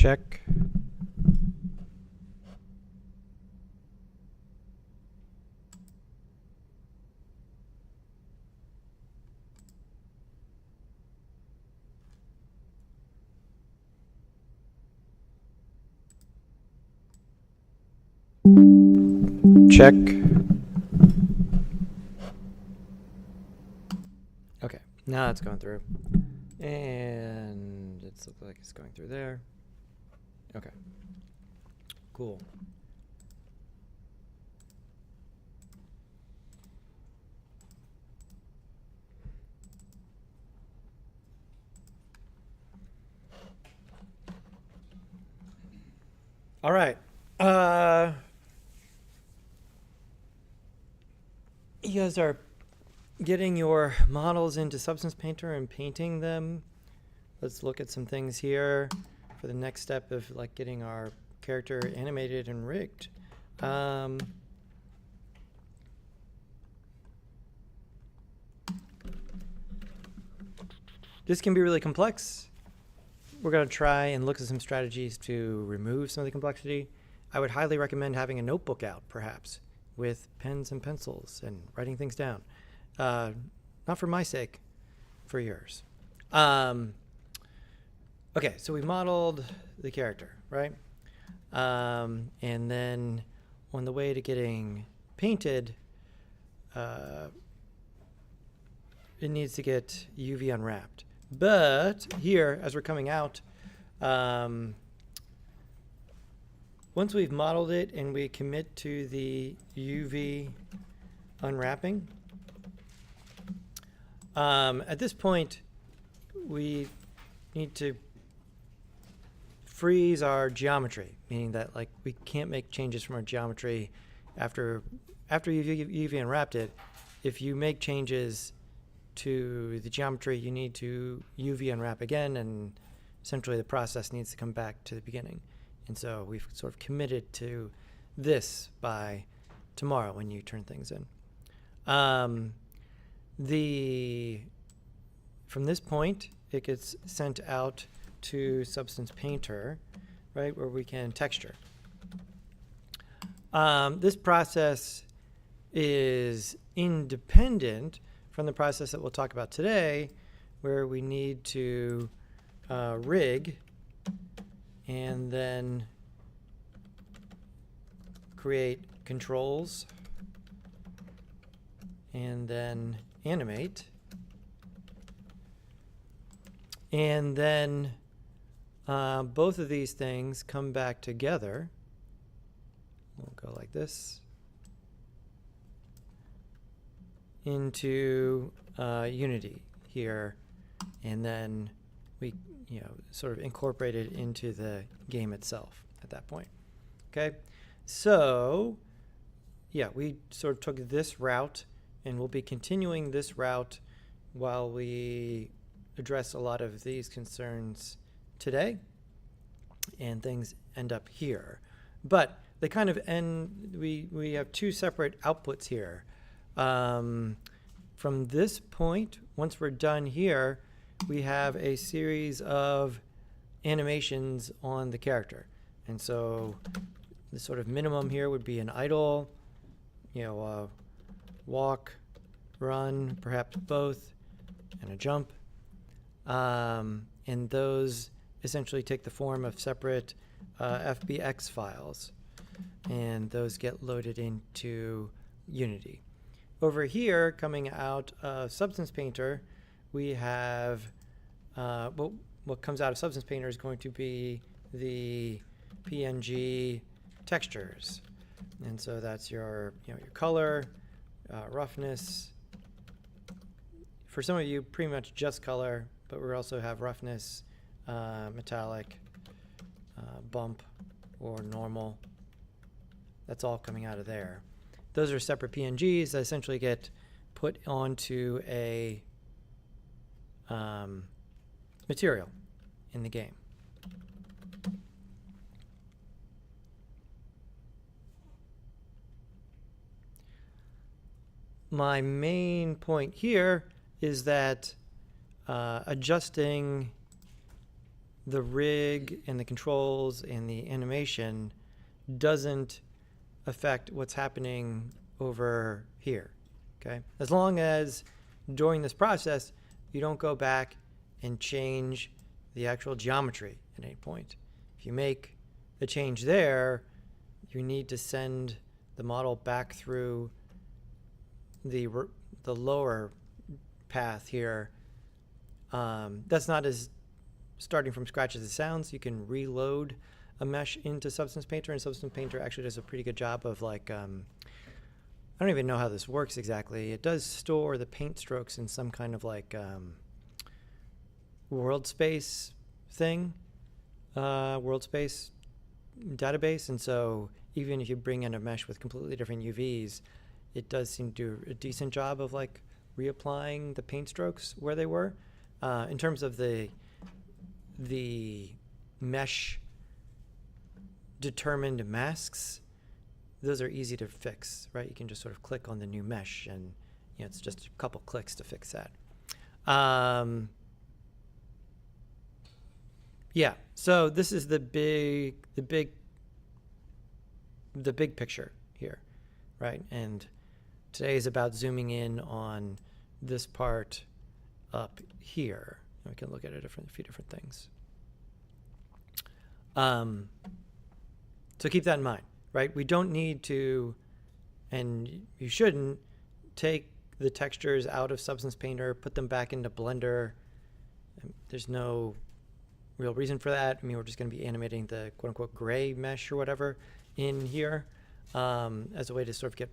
check. Check. Okay, now it's going through. And it looks like it's going through there. Okay, cool. All right. You guys are getting your models into Substance Painter and painting them. Let's look at some things here for the next step of like getting our character animated and rigged. This can be really complex. We're going to try and look at some strategies to remove some of the complexity. I would highly recommend having a notebook out, perhaps, with pens and pencils and writing things down. Not for my sake, for yours. Okay, so we modeled the character, right? And then on the way to getting painted, it needs to get UV unwrapped. But here, as we're coming out, once we've modeled it and we commit to the UV unwrapping, at this point, we need to freeze our geometry, meaning that like we can't make changes from our geometry after you've UV unwrapped it. If you make changes to the geometry, you need to UV unwrap again, and essentially the process needs to come back to the beginning. And so we've sort of committed to this by tomorrow when you turn things in. From this point, it gets sent out to Substance Painter, right, where we can texture. This process is independent from the process that we'll talk about today, where we need to rig and then create controls and then animate. And then both of these things come back together. We'll go like this into Unity here, and then we sort of incorporate it into the game itself at that point. Okay, so yeah, we sort of took this route, and we'll be continuing this route while we address a lot of these concerns today, and things end up here. But they kind of end, we have two separate outputs here. From this point, once we're done here, we have a series of animations on the character. And so the sort of minimum here would be an idle, walk, run, perhaps both, and a jump. And those essentially take the form of separate FBX files, and those get loaded into Unity. Over here, coming out of Substance Painter, we have what comes out of Substance Painter is going to be the PNG textures, and so that's your your color, roughness. For some of you, pretty much just color, but we also have roughness, metallic, bump, or normal. That's all coming out of there. Those are separate PNGs that essentially get put onto a material in the game. My main point here is that adjusting the rig and the controls and the animation doesn't affect what's happening over here, okay? As long as during this process, you don't go back and change the actual geometry at any point. If you make a change there, you need to send the model back through the lower path here. That's not as starting from scratch as it sounds. You can reload a mesh into Substance Painter, and Substance Painter actually does a pretty good job of like, I don't even know how this works exactly. It does store the paint strokes in some kind of like world space thing, world space database. And so even if you bring in a mesh with completely different UVs, it does seem to do a decent job of like reapplying the paint strokes where they were. In terms of the mesh determined masks, those are easy to fix, right? You can just sort of click on the new mesh, and you know, it's just a couple clicks to fix that. Yeah, so this is the big picture here, right? And today is about zooming in on this part up here. We can look at a few different things. So keep that in mind, right? We don't need to, and you shouldn't, take the textures out of Substance Painter, put them back into Blender. There's no real reason for that. I mean, we're just going to be animating the quote-unquote gray mesh or whatever in here as a way to sort of get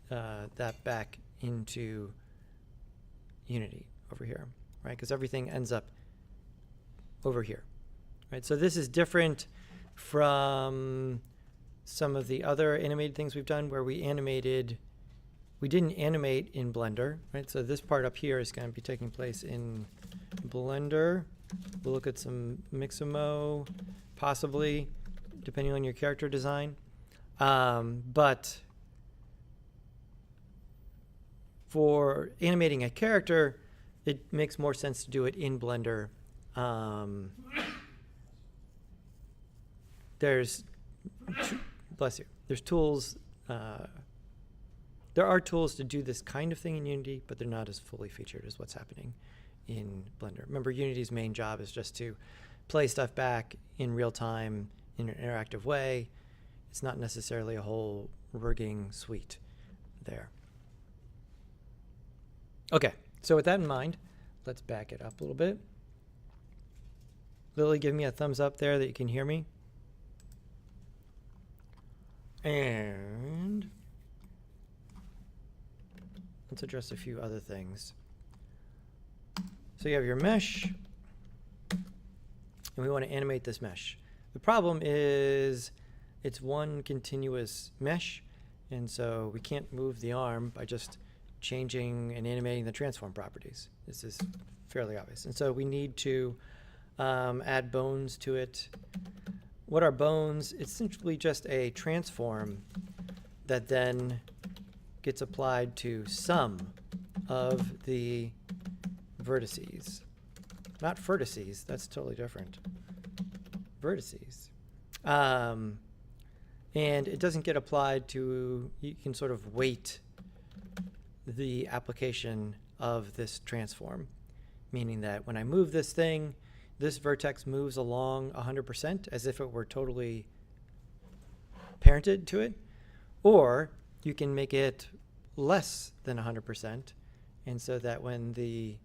that back into Unity over here, right? Because everything ends up over here, right? So this is different from some of the other animated things we've done where we didn't animate in Blender, right? So this part up here is going to be taking place in Blender. We'll look at some Mixamo, possibly, depending on your character design. But for animating a character, it makes more sense to do it in Blender. Bless you. There's tools. There are tools to do this kind of thing in Unity, but they're not as fully featured as what's happening in Blender. Remember, Unity's main job is just to play stuff back in real time in an interactive way. It's not necessarily a whole rigging suite there. Okay, so with that in mind, let's back it up a little bit. Lily, give me a thumbs up there that you can hear me. And let's address a few other things. So you have your mesh, and we want to animate this mesh. The problem is it's one continuous mesh, and so we can't move the arm by just changing and animating the transform properties. This is fairly obvious. And so we need to add bones to it. What are bones? It's essentially just a transform that then gets applied to some of the vertices. Not vertices, that's totally different. Vertices. And it doesn't get applied to, you can sort of weight the application of this transform, meaning that when I move this thing, this vertex moves along 100% as if it were totally parented to it, or you can make it less than 100%, and so that when the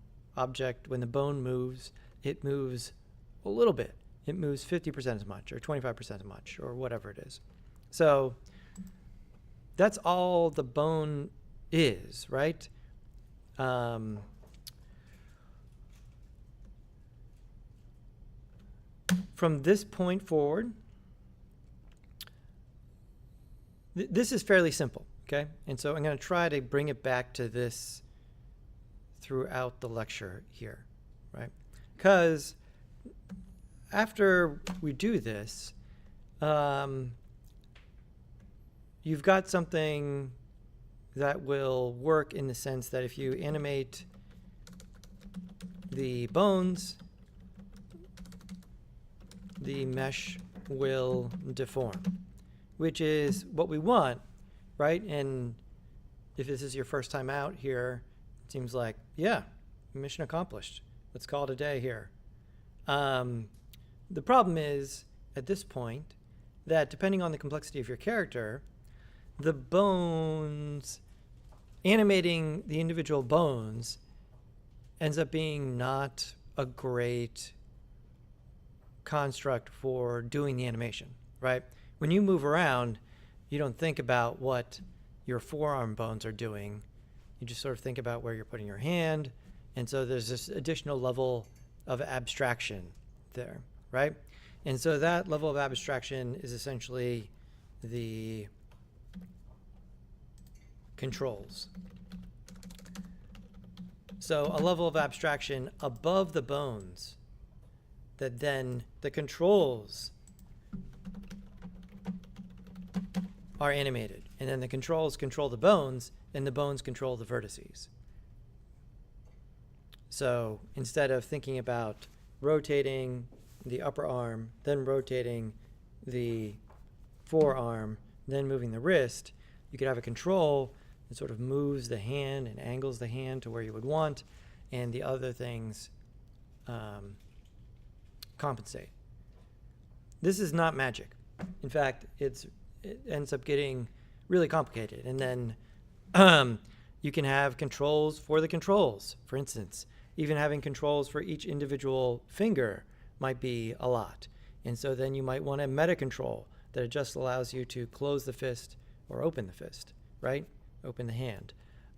bone moves, it moves a little bit. It moves 50% as much, or 25% as much, or whatever it is. So that's all the bone is, right? From this point forward, this is fairly simple, okay? And so I'm going to try to bring it back to this throughout the lecture here, right? Because after we do this, you've got something that will work in the sense that if you animate the bones, the mesh will deform, which is what we want, right? And if this is your first time out here, it seems like, yeah, mission accomplished. Let's call it a day here. The problem is, at this point, that depending on the complexity of your character, the bones, animating the individual bones ends up being not a great construct for doing the animation, right? When you move around, you don't think about what your forearm bones are doing. You just sort of think about where you're putting your hand. And so there's this additional level of abstraction there, right? And so that level of abstraction is essentially the controls. So a level of abstraction above the bones that then the controls are animated. And then the controls control the bones, and the bones control the vertices. So instead of thinking about rotating the upper arm, then rotating the forearm, then moving the wrist, you could have a control that sort of moves the hand and angles the hand to where you would want, and the other things compensate. This is not magic. In fact, it ends up getting really complicated. And then you can have controls for the controls. For instance, even having controls for each individual finger might be a lot. And so then you might want a meta control that just allows you to close the fist or open the fist, right? Open the hand.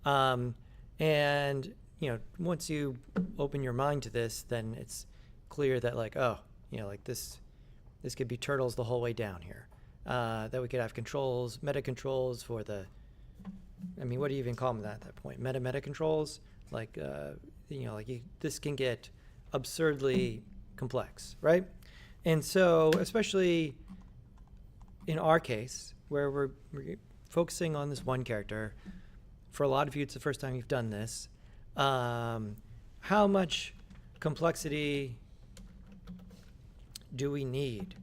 And once you open your mind to this, then it's clear that like, oh, like this could be turtles the whole way down here. That we could have controls, meta controls for the, what do you even call them at that point? Meta controls? Like, this can get absurdly complex, right? And so, especially in our case, where we're focusing on this one character, for a lot of you, it's the first time you've done this. How much complexity do we need?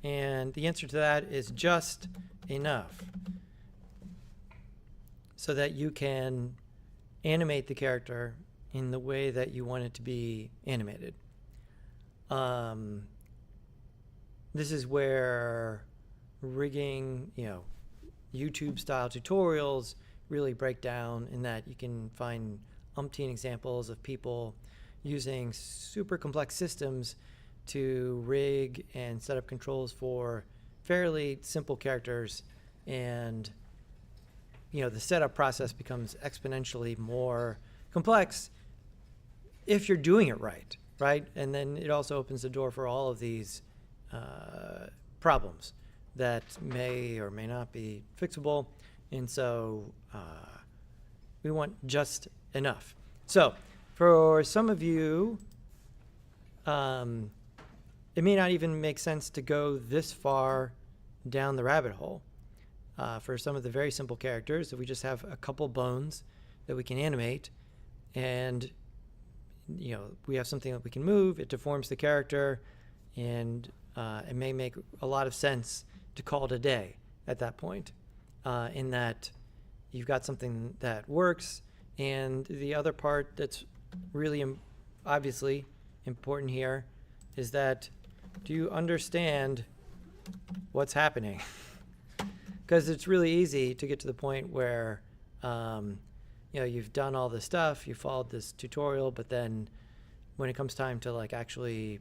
And the answer to that is just enough so that you can animate the character in the way that you want it to be animated. This is where rigging, YouTube style tutorials really break down, in that you can find umpteen examples of people using super complex systems to rig and set up controls for fairly simple characters, and the setup process becomes exponentially more complex if you're doing it right? And then it also opens the door for all of these problems that may or may not be fixable, and so we want just enough. So for some of you, it may not even make sense to go this far down the rabbit hole. For some of the very simple characters, if we just have a couple bones that we can animate, and we have something that we can move, it deforms the character, and it may make a lot of sense to call it a day at that point, in that you've got something that works. And the other part that's really obviously important here is that, do you understand what's happening? Because it's really easy to get to the point where you've done all this stuff, you followed this tutorial, but then when it comes time to actually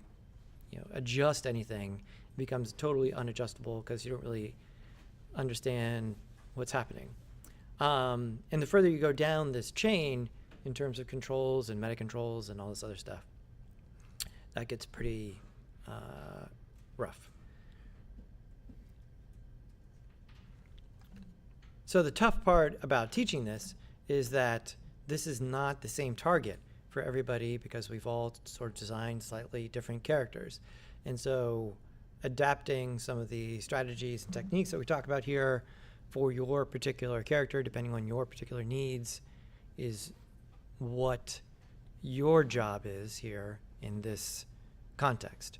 adjust anything, it becomes totally unadjustable because you don't really understand what's happening. And the further you go down this chain in terms of controls and meta controls and all this other stuff, that gets pretty rough. So the tough part about teaching this is that this is not the same target for everybody, because we've all sort of designed slightly different characters. And so adapting some of the strategies and techniques that we talk about here for your particular character, depending on your particular needs, is what your job is here in this context.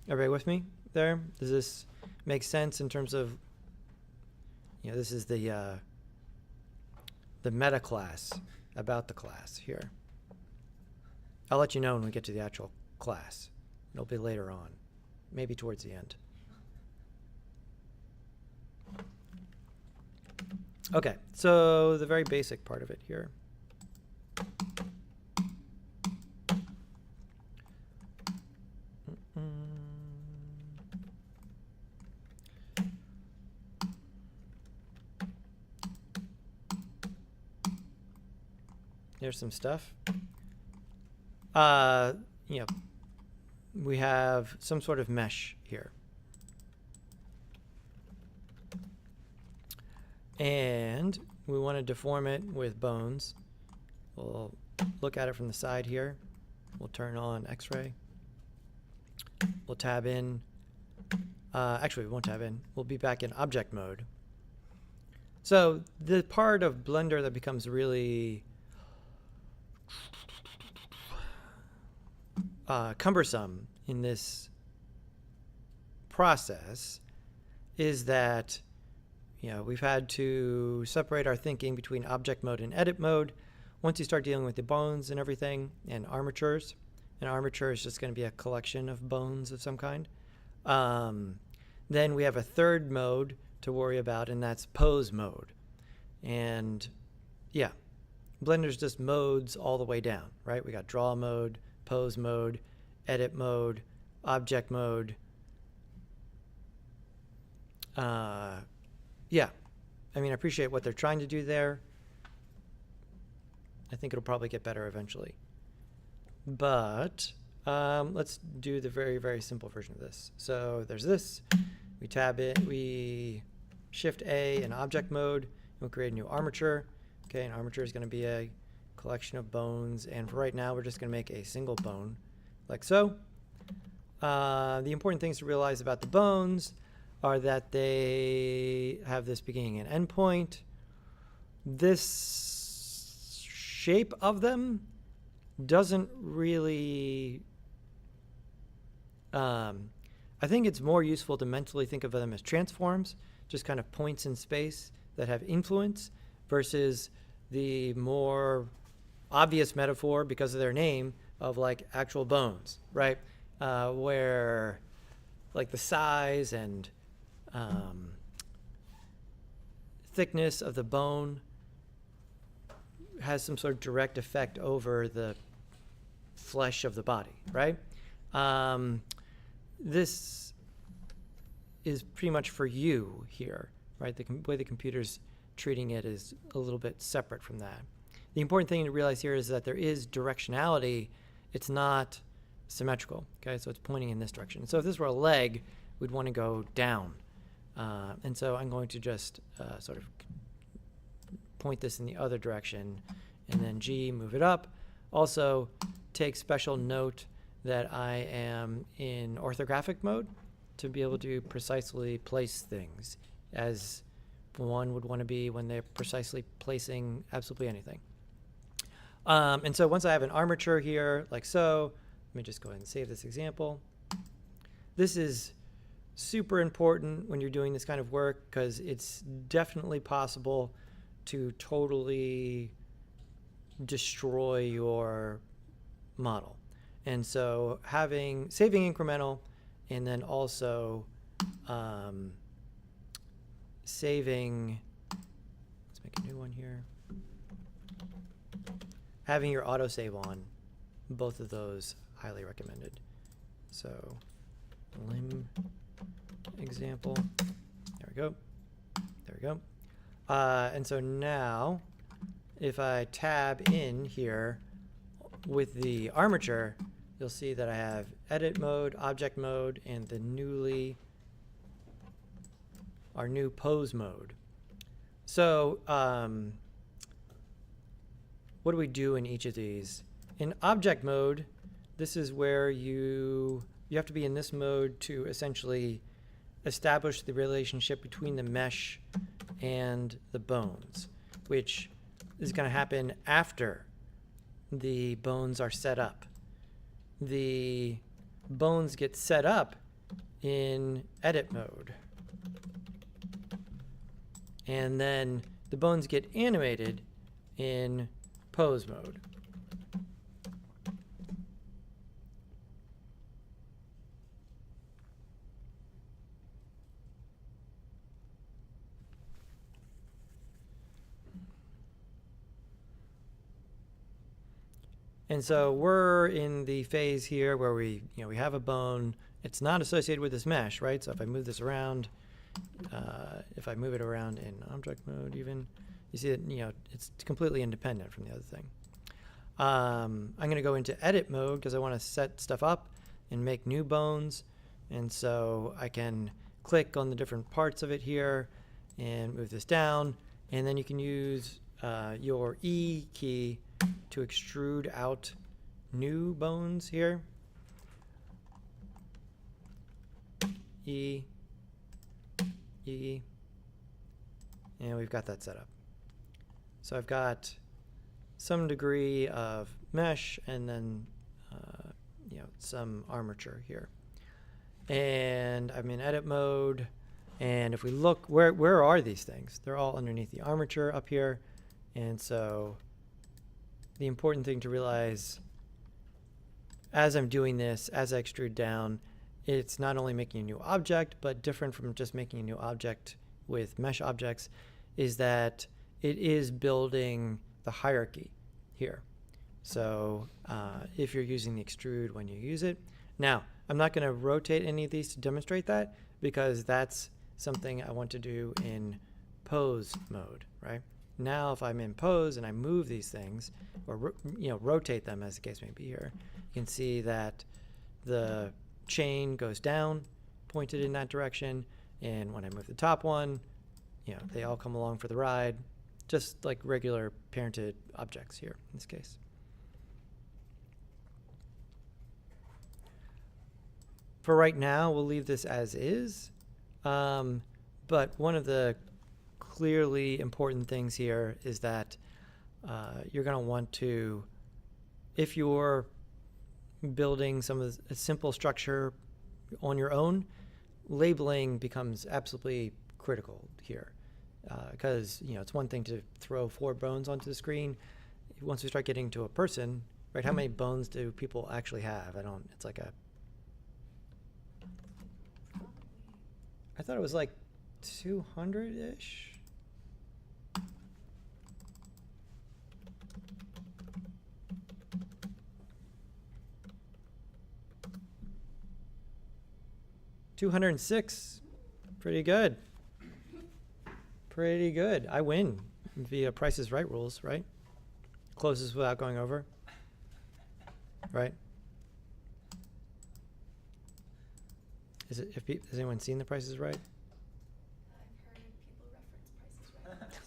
Everybody with me there? Does this make sense in terms of, this is the meta class about the class here. I'll let you know when we get to the actual class. It'll be later on, maybe towards the end. Okay, so the very basic part of it here. Here's some stuff. We have some sort of mesh here. And we want to deform it with bones. We'll look at it from the side here. We'll turn on X-ray. We'll tab in. Actually, we won't tab in. We'll be back in object mode. So the part of Blender that becomes really cumbersome in this process is that we've had to separate our thinking between object mode and edit mode. Once you start dealing with the bones and everything and armatures, an armature is just going to be a collection of bones of some kind. Then we have a third mode to worry about, and that's pose mode. And yeah, Blender's just modes all the way down, right? We got draw mode, pose mode, edit mode, object mode. Yeah, I mean, I appreciate what they're trying to do there. I think it'll probably get better eventually. But let's do the very, very simple version of this. So there's this. We tab it. We Shift A in object mode. And we'll create a new armature. Okay, an armature is going to be a collection of bones. And for right now, we're just going to make a single bone, like so. The important things to realize about the bones are that they have this beginning and end point. This shape of them doesn't really... I think it's more useful to mentally think of them as transforms, just kind of points in space that have influence, versus the more obvious metaphor, because of their name, of like actual bones, right? Where like the size and thickness of the bone has some sort of direct effect over the flesh of the body, right? This is pretty much for you here, right? The way the computer's treating it is a little bit separate from that. The important thing to realize here is that there is directionality. It's not symmetrical, okay? So it's pointing in this direction. So if this were a leg, we'd want to go down. And so I'm going to just sort of point this in the other direction, and then G, move it up. Also, take special note that I am in orthographic mode to be able to precisely place things as one would want to be when they're precisely placing absolutely anything. And so once I have an armature here, like so, let me just go ahead and save this example. This is super important when you're doing this kind of work, because it's definitely possible to totally destroy your model. And so saving incremental, and then also saving, let's make a new one here, having your autosave on, both of those highly recommended. So lim example, there we go, there we go. And so now if I tab in here with the armature, you'll see that I have edit mode, object mode, and our new pose mode. So what do we do in each of these? In object mode, this is where you have to be in this mode to essentially establish the relationship between the mesh and the bones, which is going to happen after the bones are set up. the bones get set up in edit mode. And then the bones get animated in pose mode. And so we're in the phase here where we have a bone. It's not associated with this mesh, right? So if I move this around, if I move it around in object mode even, you see that, it's completely independent from the other thing. I'm going to go into edit mode because I want to set stuff up and make new bones. And so I can click on the different parts of it here and move this down. And then you can use your E key to extrude out new bones here. E, and we've got that set up. So I've got some degree of mesh and then some armature here. And I'm in edit mode, and if we look, where are these things? They're all underneath the armature up here. And so the important thing to realize as I'm doing this, as I extrude down, it's not only making a new object, but different from just making a new object with mesh objects, is that it is building the hierarchy here. So if you're using the extrude when you use it. Now, I'm not going to rotate any of these to demonstrate that because that's something I want to do in pose mode, right? Now, if I'm in pose and I move these things, or rotate them as the case may be here, you can see that the chain goes down, pointed in that direction, and when I move the top one, they all come along for the ride, just like regular parented objects here in this case. For right now, we'll leave this as is, but one of the clearly important things here is that you're going to want to, if you're building some of a simple structure on your own, labeling becomes absolutely critical here because it's one thing to throw 4 bones onto the screen. Once we start getting to a person, right? How many bones do people actually have? It's like I thought it was like 200-ish. $206, pretty good. Pretty good. I win via Price is Right rules, right? Closest without going over, right? Has anyone seen The Price is Right? I've heard people reference Price is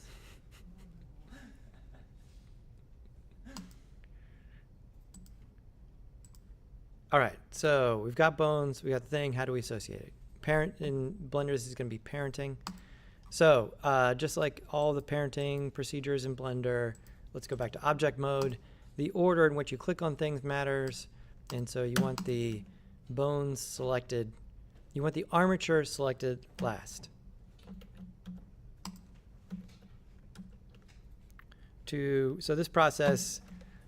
Right. All right, so we've got bones, we got the thing. How do we associate it? Parent in Blender, this is going to be parenting. So just like all the parenting procedures in Blender, let's go back to object mode. The order in which you click on things matters, and so you want the bones selected. You want the armature selected last. So this process,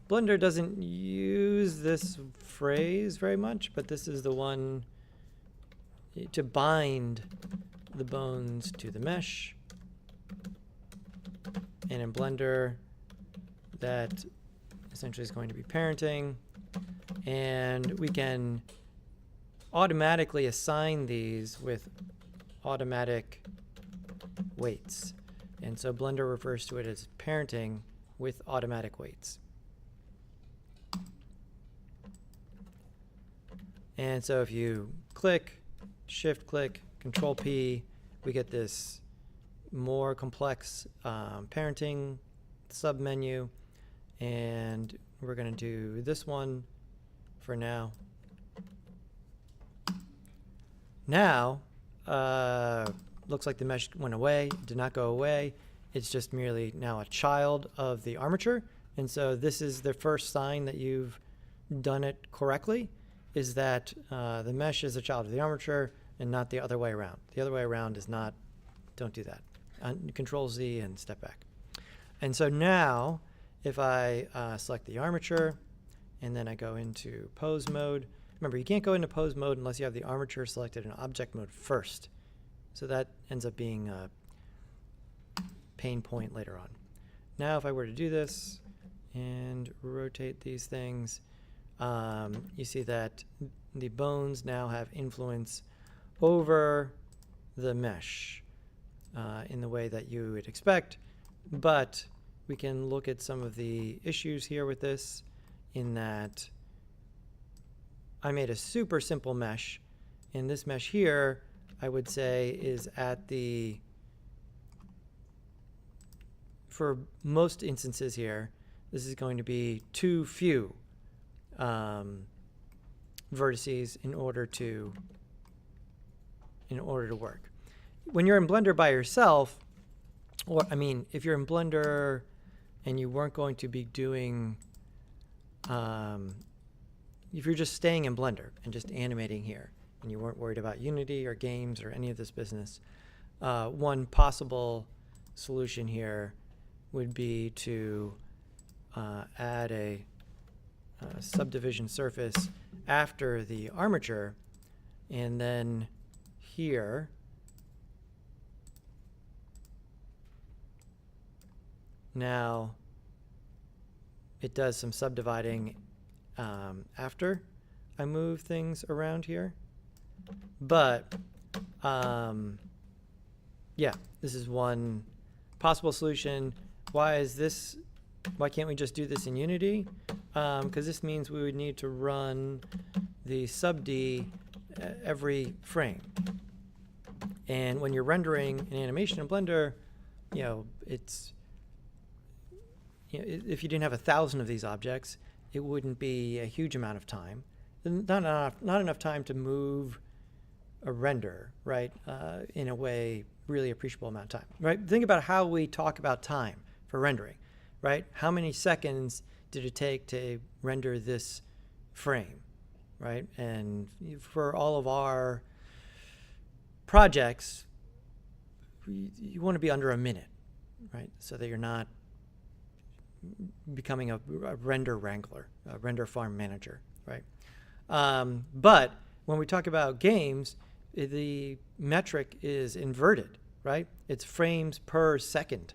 Blender doesn't use this phrase very much, but this is the one to bind the bones to the mesh. And in Blender, that essentially is going to be parenting. And we can automatically assign these with automatic weights. And so Blender refers to it as parenting with automatic weights. And so if you click, shift click, control P, we get this more complex parenting submenu. And we're going to do this one for now. Now, looks like the mesh went away. It did not go away. It's just merely now a child of the armature. And so this is the first sign that you've done it correctly is that the mesh is a child of the armature and not the other way around. The other way around is not, don't do that. Control Z and step back. And so now if I select the armature and then I go into pose mode, remember you can't go into pose mode unless you have the armature selected in object mode first. So that ends up being a pain point later on. Now if I were to do this and rotate these things, you see that the bones now have influence over the mesh in the way that you would expect, but we can look at some of the issues here with this in that I made a super simple mesh, and this mesh here I would say is at the, for most instances here, this is going to be too few vertices in order to work. When you're in Blender by yourself, or I mean, if you're in Blender and you weren't going to be doing, if you're just staying in Blender and just animating here, and you weren't worried about Unity or games or any of this business, one possible solution here would be to add a subdivision surface after the armature, and then here now it does some subdividing after I move things around here. But yeah, this is one possible solution. Why can't we just do this in Unity? Because this means we would need to run the sub-D every frame. And when you're rendering an animation in Blender, you know, it's, you know, if you didn't have 1,000 of these objects, it wouldn't be a huge amount of time. Not enough time to move a render, right, in a way, really appreciable amount of time, right? Think about how we talk about time for rendering, right? How many seconds did it take to render this frame, right? And for all of our projects, you want to be under a minute, right? So that you're not becoming a render wrangler, a render farm manager, right? But when we talk about games, the metric is inverted, right? It's frames per second.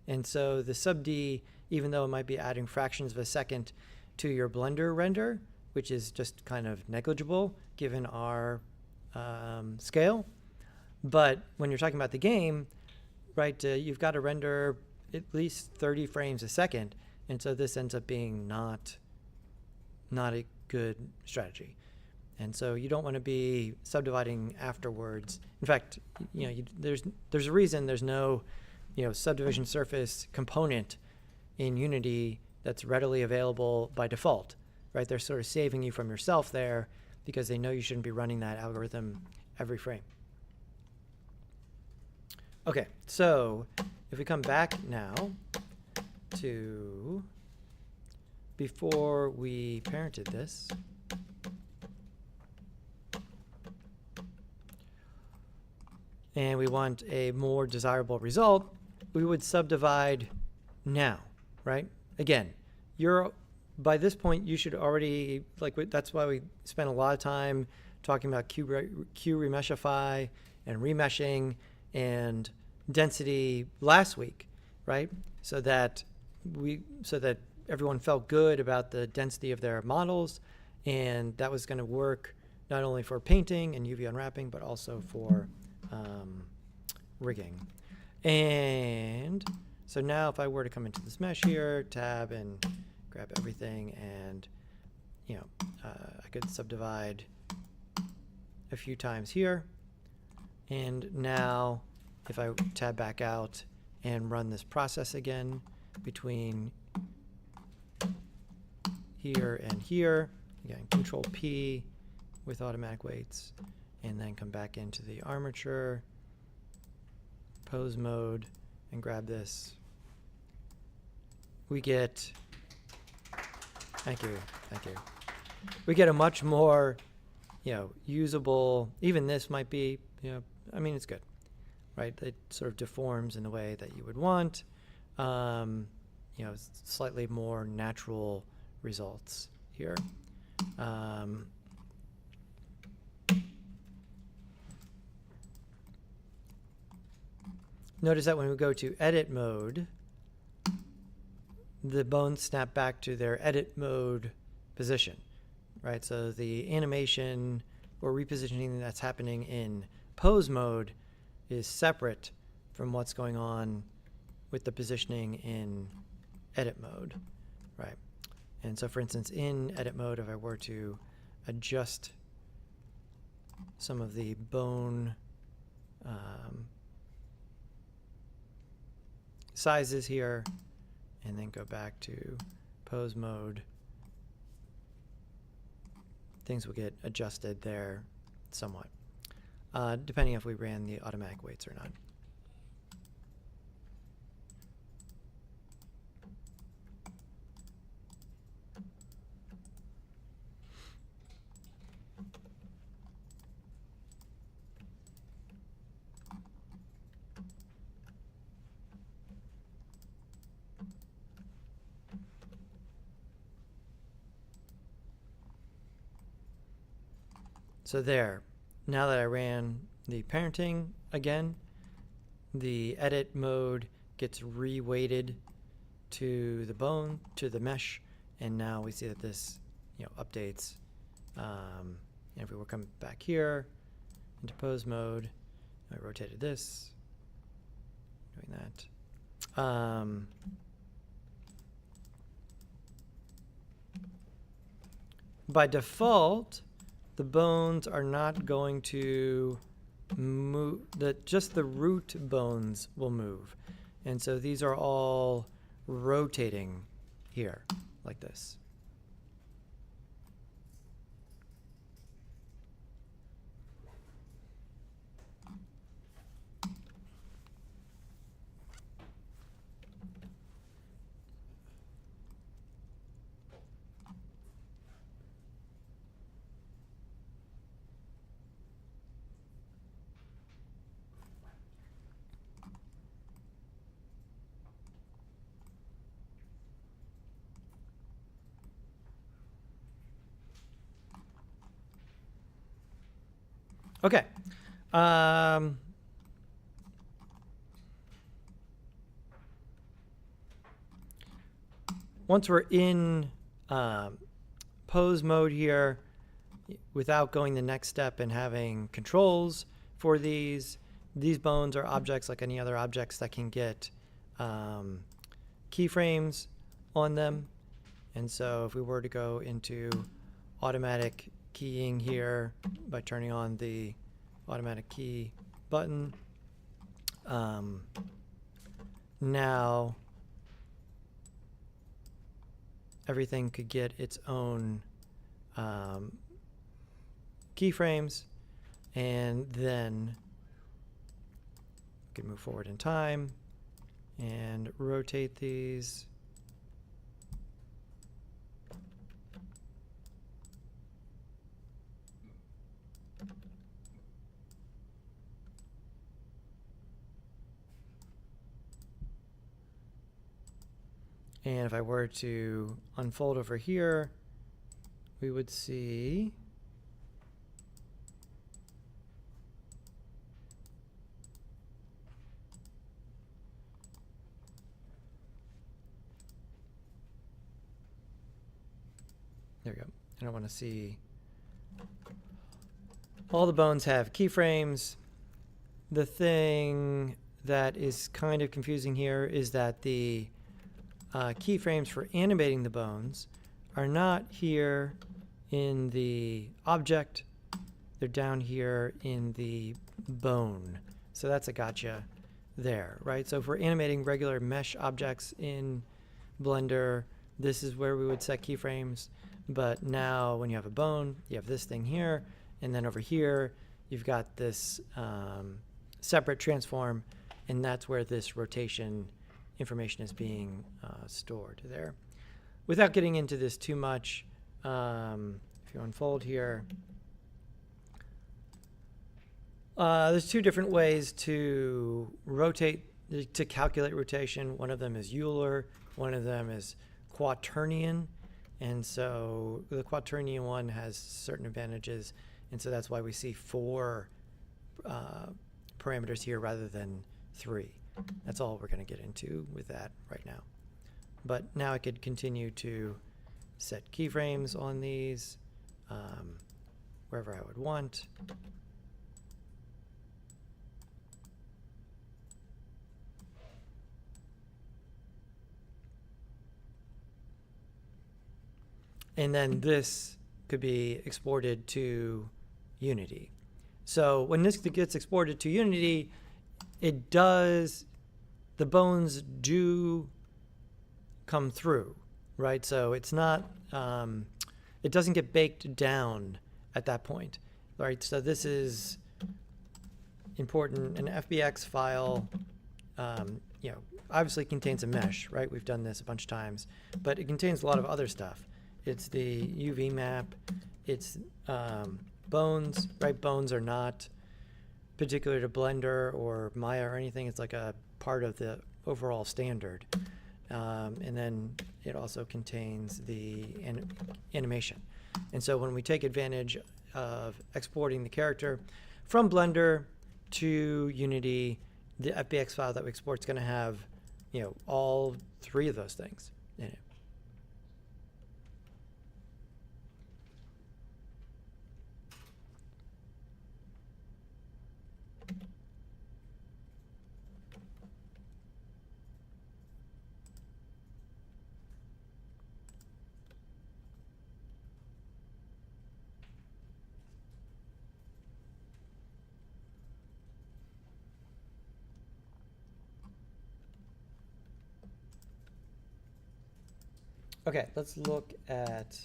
And so the sub-D, even though it might be adding fractions of a second to your Blender render, which is just kind of negligible given our scale, but when you're talking about the game, right, you've got to render at least 30 frames a second, and so this ends up being not a good strategy. And so you don't want to be subdividing afterwards. In fact, you know, there's a reason there's no, you know, subdivision surface component in Unity that's readily available by default, right? They're sort of saving you from yourself there because they know you shouldn't be running that algorithm every frame. Okay, so if we come back now to before we parented this, and we want a more desirable result, we would subdivide now, right? Again, by this point, you should already, that's why we spent a lot of time talking about QRemeshify and remeshing and density last week, right? So that everyone felt good about the density of their models, and that was going to work not only for painting and UV unwrapping, but also for rigging. And so now if I were to come into this mesh here, tab and grab everything, and you know, I could subdivide a few times here. And now if I tab back out and run this process again between here and here, again, Control P with automatic weights, and then come back into the armature, pose mode, and grab this, we get, thank you, we get a much more, usable, even this might be, I mean, it's good, right? It sort of deforms in the way that you would want, slightly more natural results here. Notice that when we go to edit mode, the bones snap back to their edit mode position, right? So the animation or repositioning that's happening in pose mode is separate from what's going on with the positioning in edit mode, right? And so for instance, in edit mode, if I were to adjust some of the bone sizes here, and then go back to pose mode, things will get adjusted there somewhat, depending if we ran the automatic weights or not. So there, now that I ran the parenting again, the edit mode gets reweighted to the bone, to the mesh, and now we see that this, updates. And if we were coming back here into pose mode, I rotated this, doing that. By default, the bones are not going to move, just the root bones will move. And so these are all rotating here, like this. Okay. Once we're in pose mode here, without going the next step and having controls for these bones are objects like any other objects that can get keyframes on them. And so if we were to go into automatic keying here by turning on the automatic key button, now everything could get its own keyframes, and then we can move forward in time and rotate these. And if I were to unfold over here, we would see there we go. And I want to see all the bones have keyframes. The thing that is kind of confusing here is that the keyframes for animating the bones are not here in the object. They're down here in the bone. So that's a gotcha there, right? So if we're animating regular mesh objects in Blender, this is where we would set keyframes. But now when you have a bone, you have this thing here, and then over here, you've got this separate transform, and that's where this rotation information is being stored there. Without getting into this too much, if you unfold here, there's two different ways to rotate, to calculate rotation. One of them is Euler, one of them is quaternion. And so the quaternion one has certain advantages. And so that's why we see 4 parameters here rather than 3. That's all we're going to get into with that right now. But now I could continue to set keyframes on these wherever I would want. And then this could be exported to Unity. So when this gets exported to Unity, it does, the bones do come through, right? So it's not, it doesn't get baked down at that point, right? So this is important. An FBX file, you know, obviously contains a mesh, right? We've done this a bunch of times, but it contains a lot of other stuff. It's the UV map, it's bones, right? Bones are not particular to Blender or Maya or anything. It's like a part of the overall standard. And then it also contains the animation. And so when we take advantage of exporting the character from Blender to Unity, the FBX file that we export is going to have, you know, all 3 of those things in it. Okay, let's look at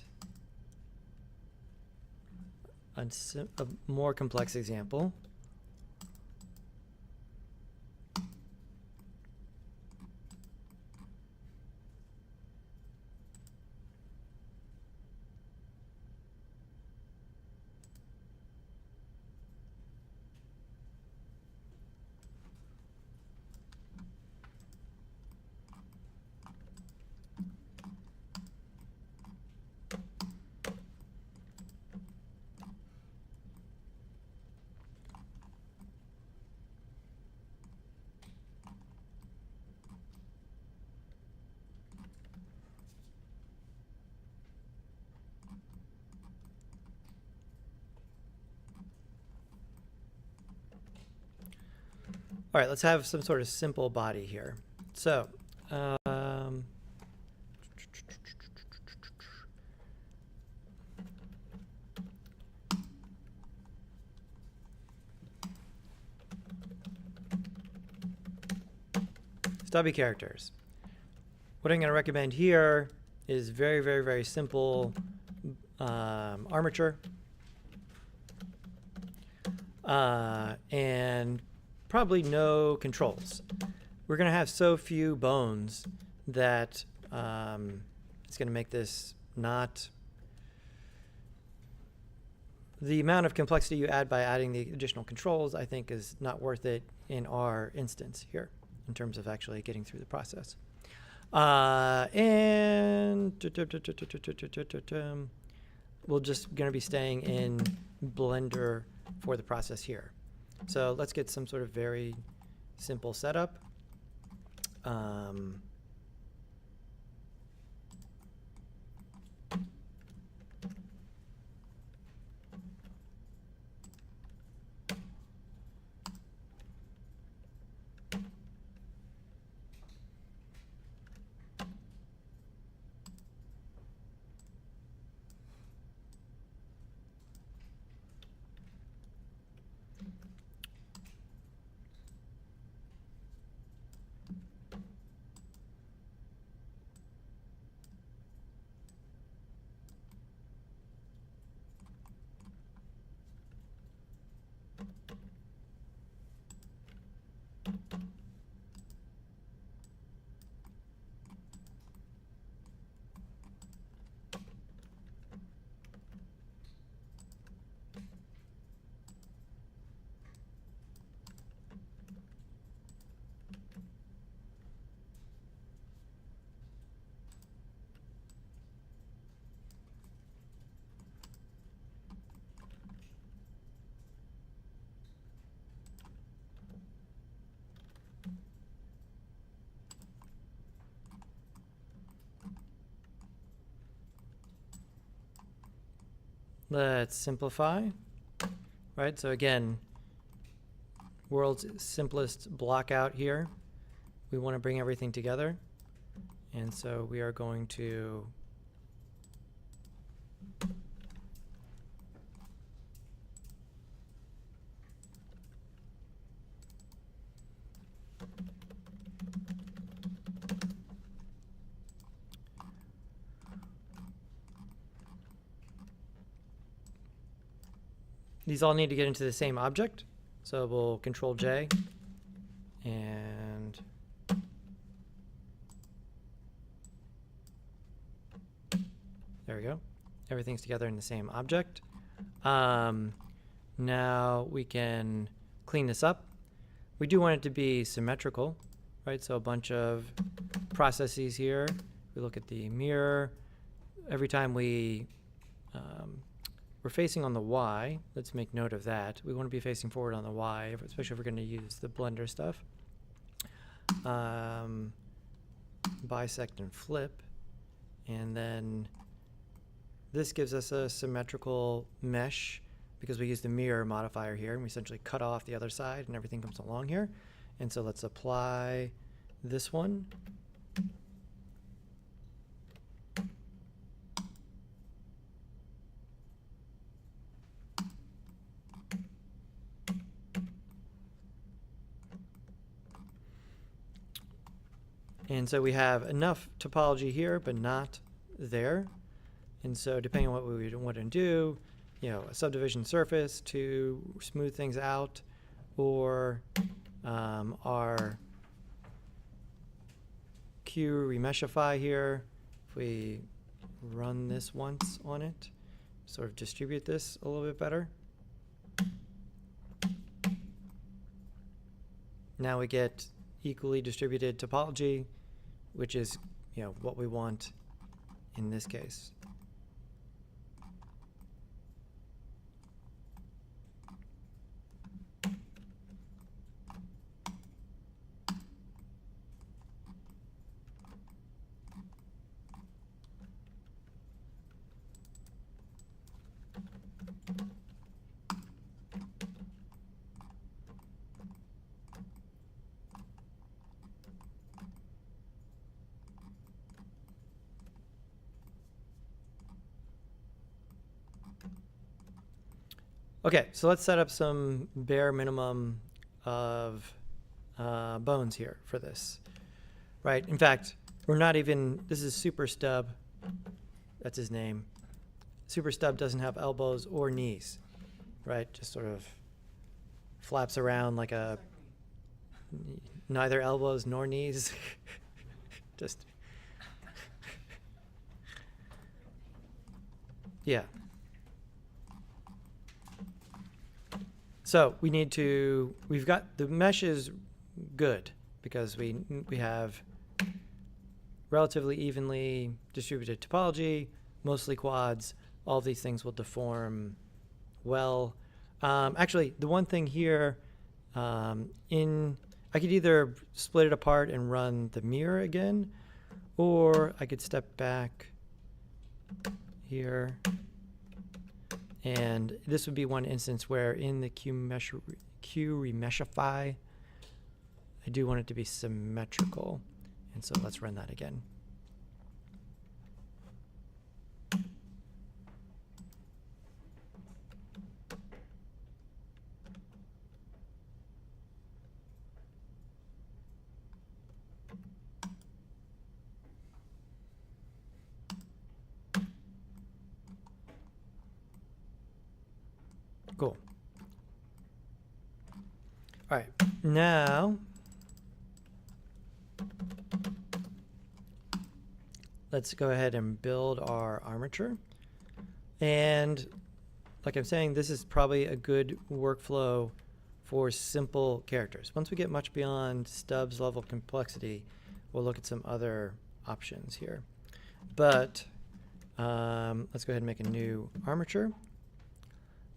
a more complex example. All right, let's have some sort of simple body here. So, stubby characters. What I'm going to recommend here is very, very, very simple armature. And probably no controls. We're going to have so few bones that it's going to make this not... The amount of complexity you add by adding the additional controls, I think, is not worth it in our instance here in terms of actually getting through the process. And we're just going to be staying in Blender for the process here. So let's get some sort of very simple setup. Let's simplify, right? So again, world's simplest block out here. We want to bring everything together. And so we are going to these all need to get into the same object. So we'll Control J and there we go. Everything's together in the same object. Now we can clean this up. We do want it to be symmetrical, right? So a bunch of processes here. We look at the mirror. Every time we're facing on the Y, let's make note of that. We want to be facing forward on the Y, especially if we're going to use the Blender stuff. Bisect and flip. And then this gives us a symmetrical mesh because we use the mirror modifier here, and we essentially cut off the other side and everything comes along here. And so let's apply this one. And so we have enough topology here, but not there. And so depending on what we want to do, you know, a subdivision surface to smooth things out, or our Q remeshify here, if we run this once on it, sort of distribute this a little bit better. Now we get equally distributed topology, which is, you know, what we want in this case. Okay, so let's set up some bare minimum of bones here for this, right? In fact, we're not even, this is SuperStub, that's his name. SuperStub doesn't have elbows or knees, right? Just sort of flaps around like a, neither elbows nor knees. Just, yeah. So we need to, we've got, the mesh is good because we have relatively evenly distributed topology, mostly quads. All of these things will deform well. Actually, the one thing here, I could either split it apart and run the mirror again, or I could step back here. And this would be one instance where in the Q remeshify, I do want it to be symmetrical. And so let's run that again. Cool. All right, now let's go ahead and build our armature. And like I'm saying, this is probably a good workflow for simple characters. Once we get much beyond Stubbs level complexity, we'll look at some other options here. But let's go ahead and make a new armature.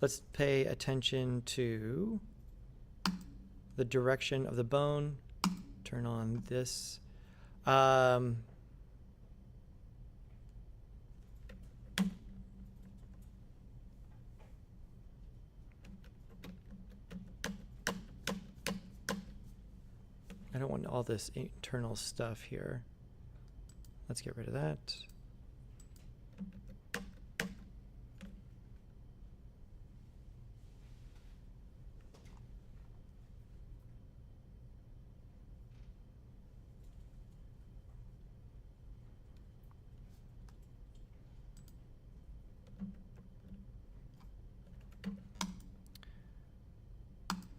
Let's pay attention to the direction of the bone. Turn on this. don't want all this internal stuff here. Let's get rid of that.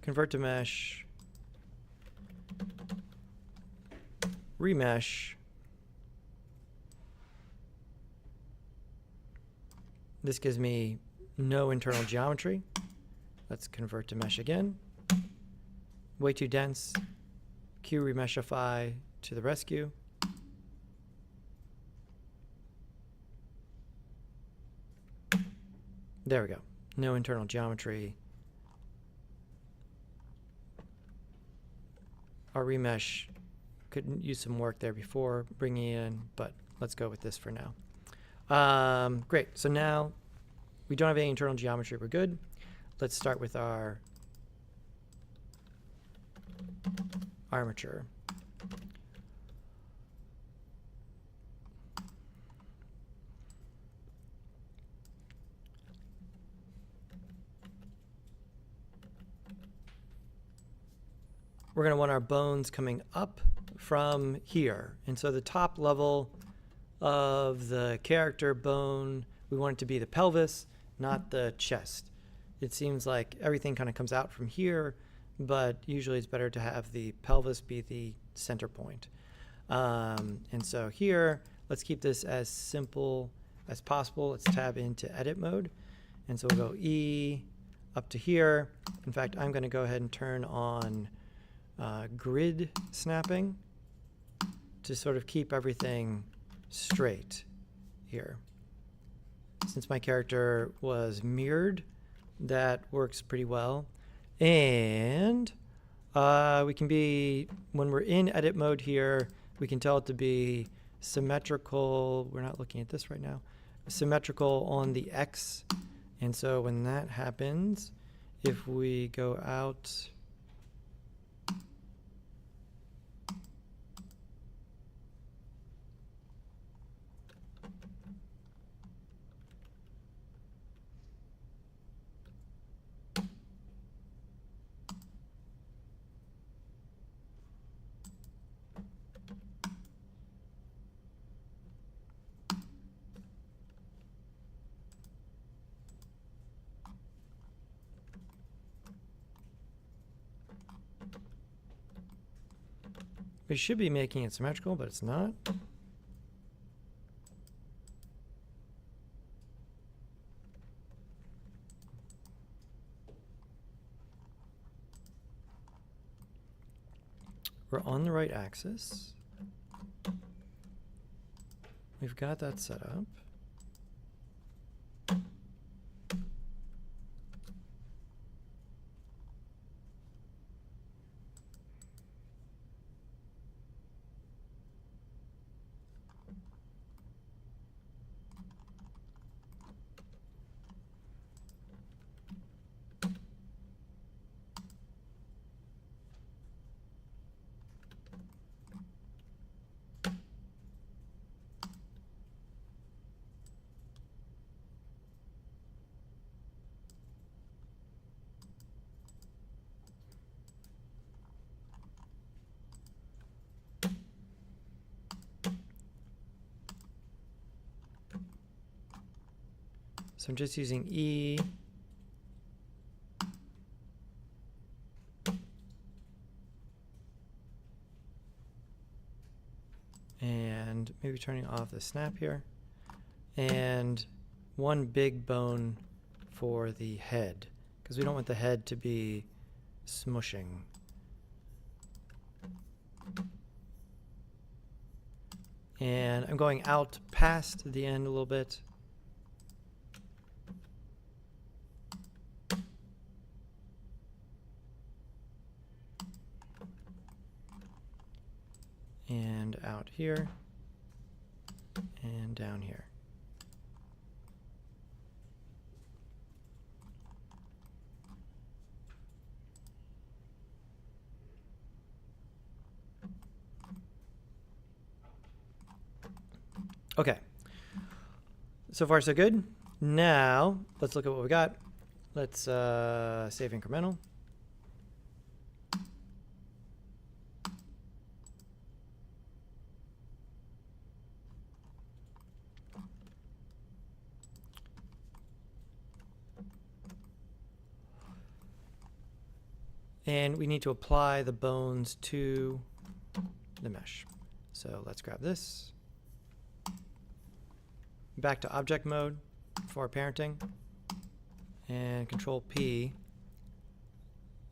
Convert to mesh. Remesh. This gives me no internal geometry. Let's convert to mesh again. Way too dense. Q remeshify to the rescue. There we go. No internal geometry. Our remesh could use some work there before bringing it in, but let's go with this for now. Great. So now we don't have any internal geometry. We're good. Let's start with our armature. We're going to want our bones coming up from here. And so the top level of the character bone, we want it to be the pelvis, not the chest. It seems like everything kind of comes out from here, but usually it's better to have the pelvis be the center point. And so here, let's keep this as simple as possible. Let's tab into edit mode. And so we'll go E up to here. In fact, I'm going to go ahead and turn on grid snapping to sort of keep everything straight here. Since my character was mirrored, that works pretty well. And we can be, when we're in edit mode here, we can tell it to be symmetrical. We're not looking at this right now. Symmetrical on the X. And so when that happens, if we go out, we should be making it symmetrical, but it's not. We're on the right axis. We've got that set up. So I'm just using E. And maybe turning off the snap here. And one big bone for the head, because we don't want the head to be smushing. And I'm going out past the end a little bit. And out here, and down here. Okay. So far, so good. Now, let's look at what we got. Let's save incremental. And we need to apply the bones to the mesh. So let's grab this. Back to object mode for parenting. And Control P.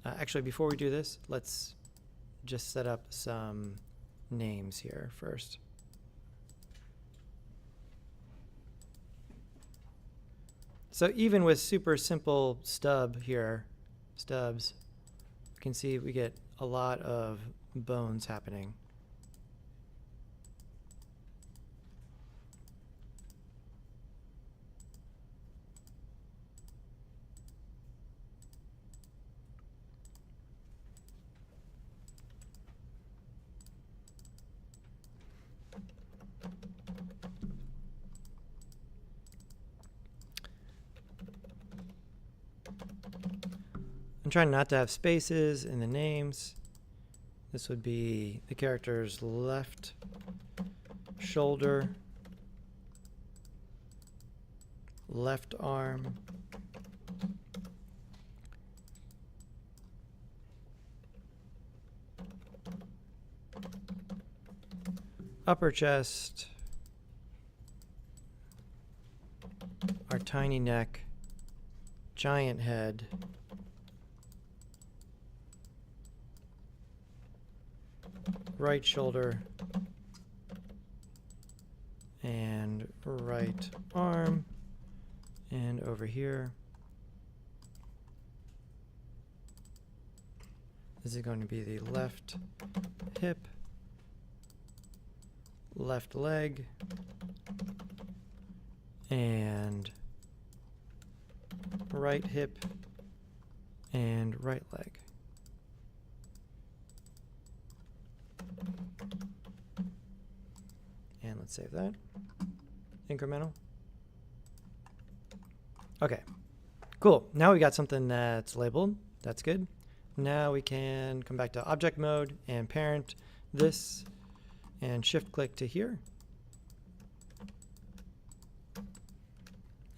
Actually, before we do this, let's just set up some names here first. So even with super simple stubs, you can see we get a lot of bones happening. I'm trying not to have spaces in the names. This would be the character's left shoulder, left arm, upper chest, our tiny neck, giant head, right shoulder, and right arm, and over here, this is going to be the left hip, left leg, and right hip, and right leg. And let's save that. Incremental. Okay, cool. Now we got something that's labeled. That's good. Now we can come back to object mode and parent this and shift click to here.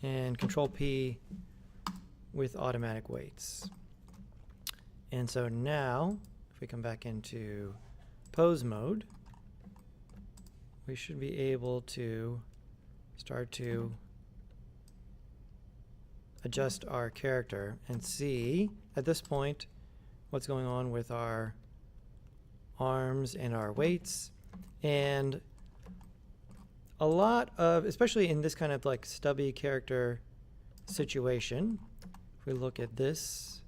And Control P with automatic weights. And so now, if we come back into pose mode, we should be able to start to adjust our character and see at this point what's going on with our arms and our weights. And a lot of, especially in this kind of like stubby character situation, if we look at this,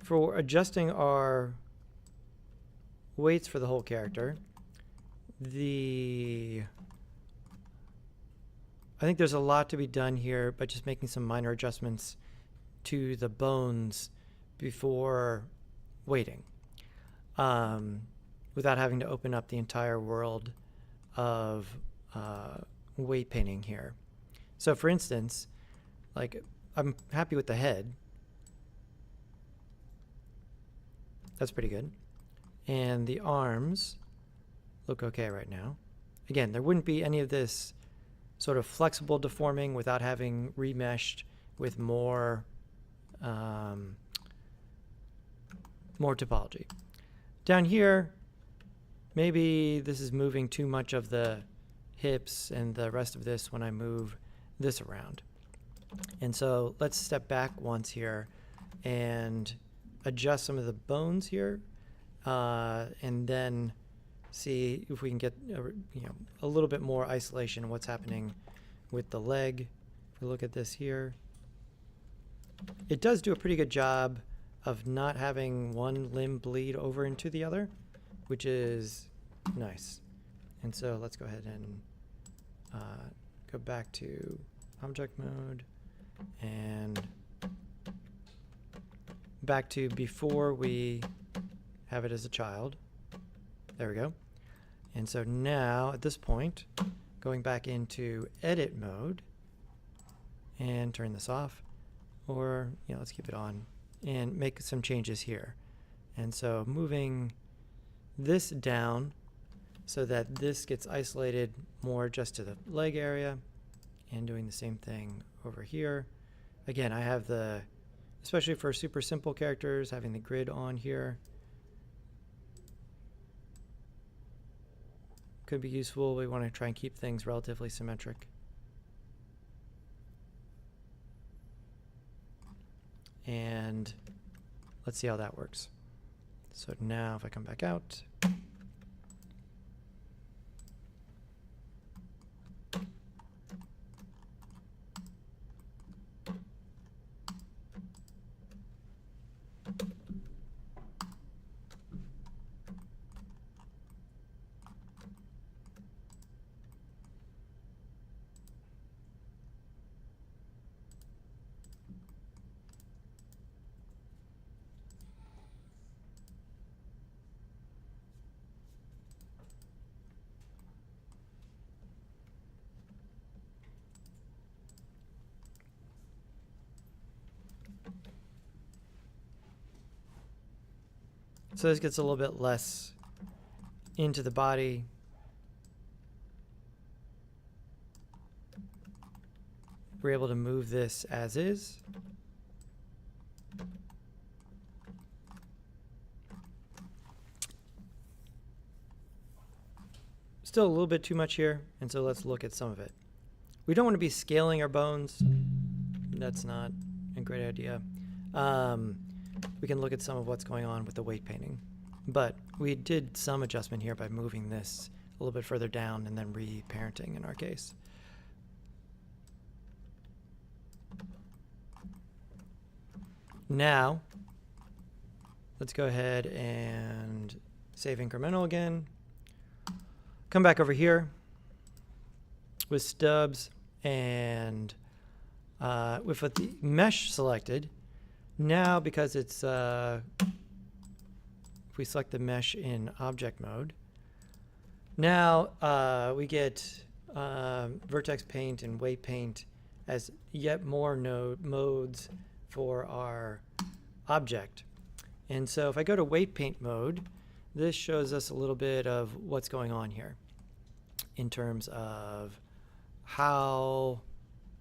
for adjusting our weights for the whole character, I think there's a lot to be done here by just making some minor adjustments to the bones before weighting, without having to open up the entire world of weight painting here. So for instance, like I'm happy with the head. That's pretty good. And the arms look okay right now. Again, there wouldn't be any of this sort of flexible deforming without having remeshed with more topology. Down here, maybe this is moving too much of the hips and the rest of this when I move this around. And so let's step back once here and adjust some of the bones here, and then see if we can get a little bit more isolation of what's happening with the leg. If we look at this here, it does do a pretty good job of not having one limb bleed over into the other, which is nice. And so let's go ahead and go back to object mode and back to before we have it as a child. There we go. And so now at this point, going back into edit mode and turn this off, or let's keep it on and make some changes here. And so moving this down so that this gets isolated more just to the leg area, and doing the same thing over here. Again, I have especially for super simple characters, having the grid on here could be useful. We want to try and keep things relatively symmetric. And let's see how that works. So now if I come back out, so this gets a little bit less into the body. We're able to move this as is. Still a little bit too much here, and so let's look at some of it. We don't want to be scaling our bones. That's not a great idea. We can look at some of what's going on with the weight painting. But we did some adjustment here by moving this a little bit further down and then reparenting in our case. Now, let's go ahead and save incremental again. Come back over here with stubs, and with the mesh selected. Now, because it's, if we select the mesh in object mode, now we get vertex paint and weight paint as yet more modes for our object. And so if I go to weight paint mode, this shows us a little bit of what's going on here in terms of how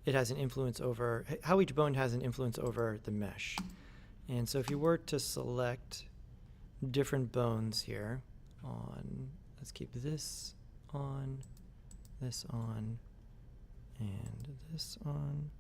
it has an influence over, how each bone has an influence over the mesh. And so if you were to select different bones here on, let's keep this on, and this on.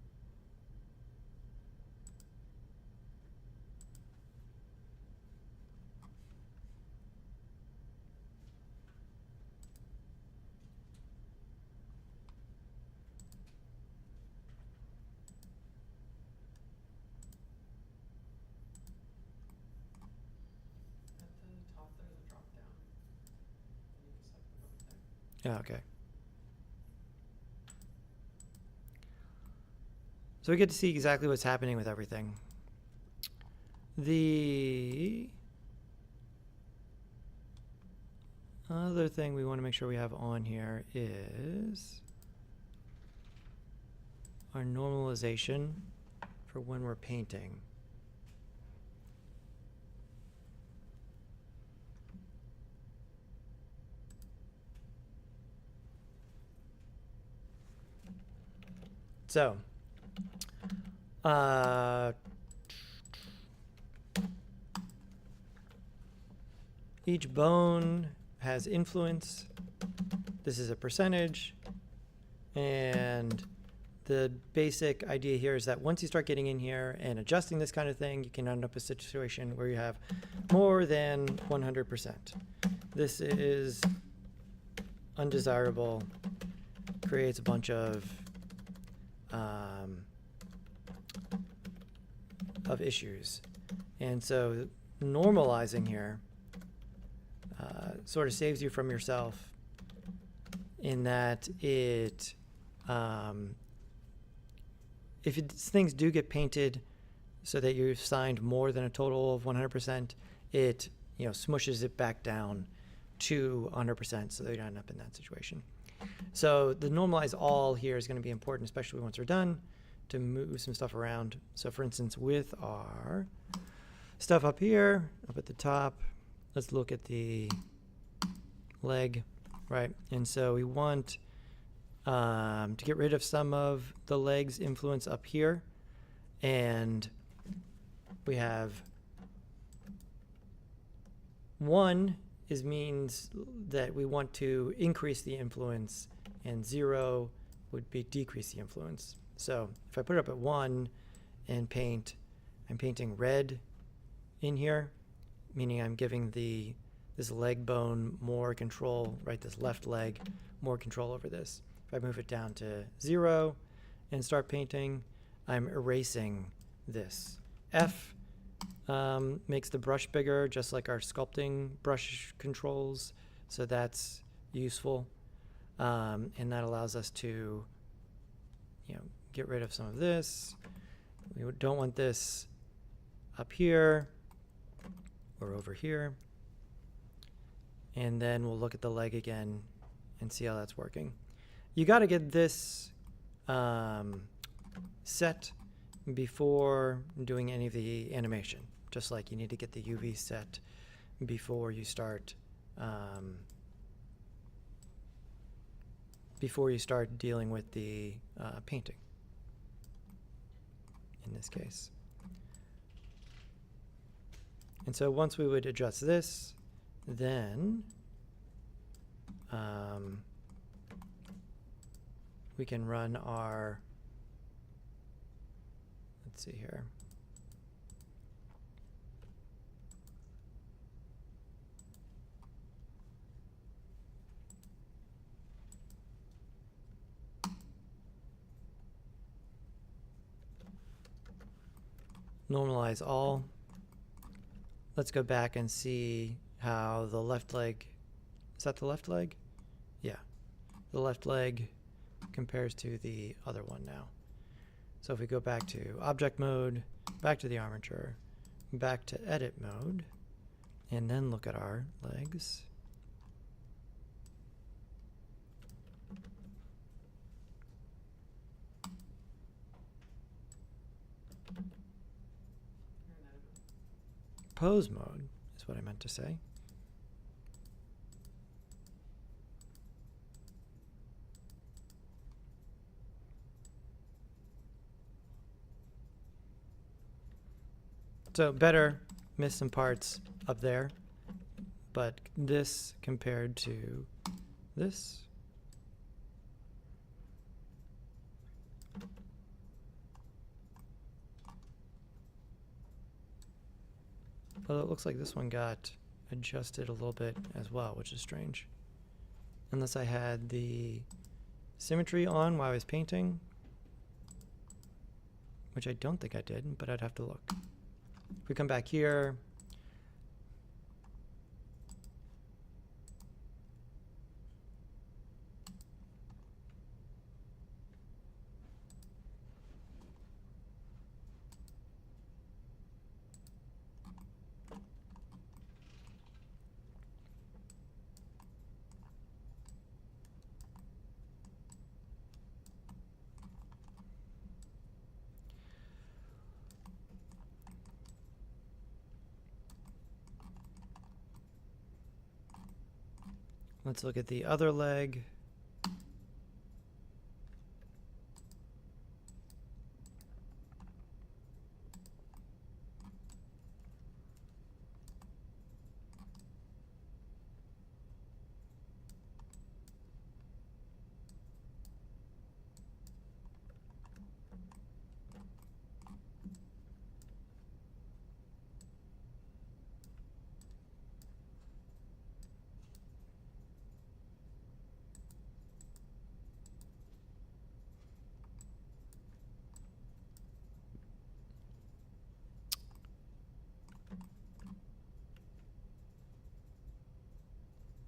Yeah, okay. So we get to see exactly what's happening with everything. The other thing we want to make sure we have on here is our normalization for when we're painting. So, each bone has influence. This is a percentage. And the basic idea here is that once you start getting in here and adjusting this kind of thing, you can end up in a situation where you have more than 100%. This is undesirable, creates a bunch of issues. And so normalizing here sort of saves you from yourself in that it, if things do get painted so that you've signed more than a total of 100%, it smushes it back down to 100% so that you don't end up in that situation. So the normalize all here is going to be important, especially once we're done, to move some stuff around. So for instance, with our stuff up here, up at the top, let's look at the leg, right? And so we want to get rid of some of the leg's influence up here. And we have 1 means that we want to increase the influence, and 0 would be decrease the influence. So if I put it up at 1 and paint, I'm painting red in here, meaning I'm giving this leg bone more control, right? This left leg, more control over this. If I move it down to 0 and start painting, I'm erasing this. F makes the brush bigger, just like our sculpting brush controls. So that's useful. And that allows us to, get rid of some of this. We don't want this up here or over here. And then we'll look at the leg again and see how that's working. You got to get this set before doing any of the animation, just like you need to get the UV set before you start dealing with the painting in this case. And so once we would adjust this, then we can run our, let's see here. Normalize all. Let's go back and see how the left leg, is that the left leg? Yeah, the left leg compares to the other one now. So if we go back to object mode, back to the armature, back to edit mode, and then look at our legs. Pose mode is what I meant to say. So better, miss some parts up there, but this compared to this. Well, it looks like this one got adjusted a little bit as well, which is strange. Unless I had the symmetry on while I was painting, which I don't think I did, but I'd have to look. If we come back here, let's look at the other leg.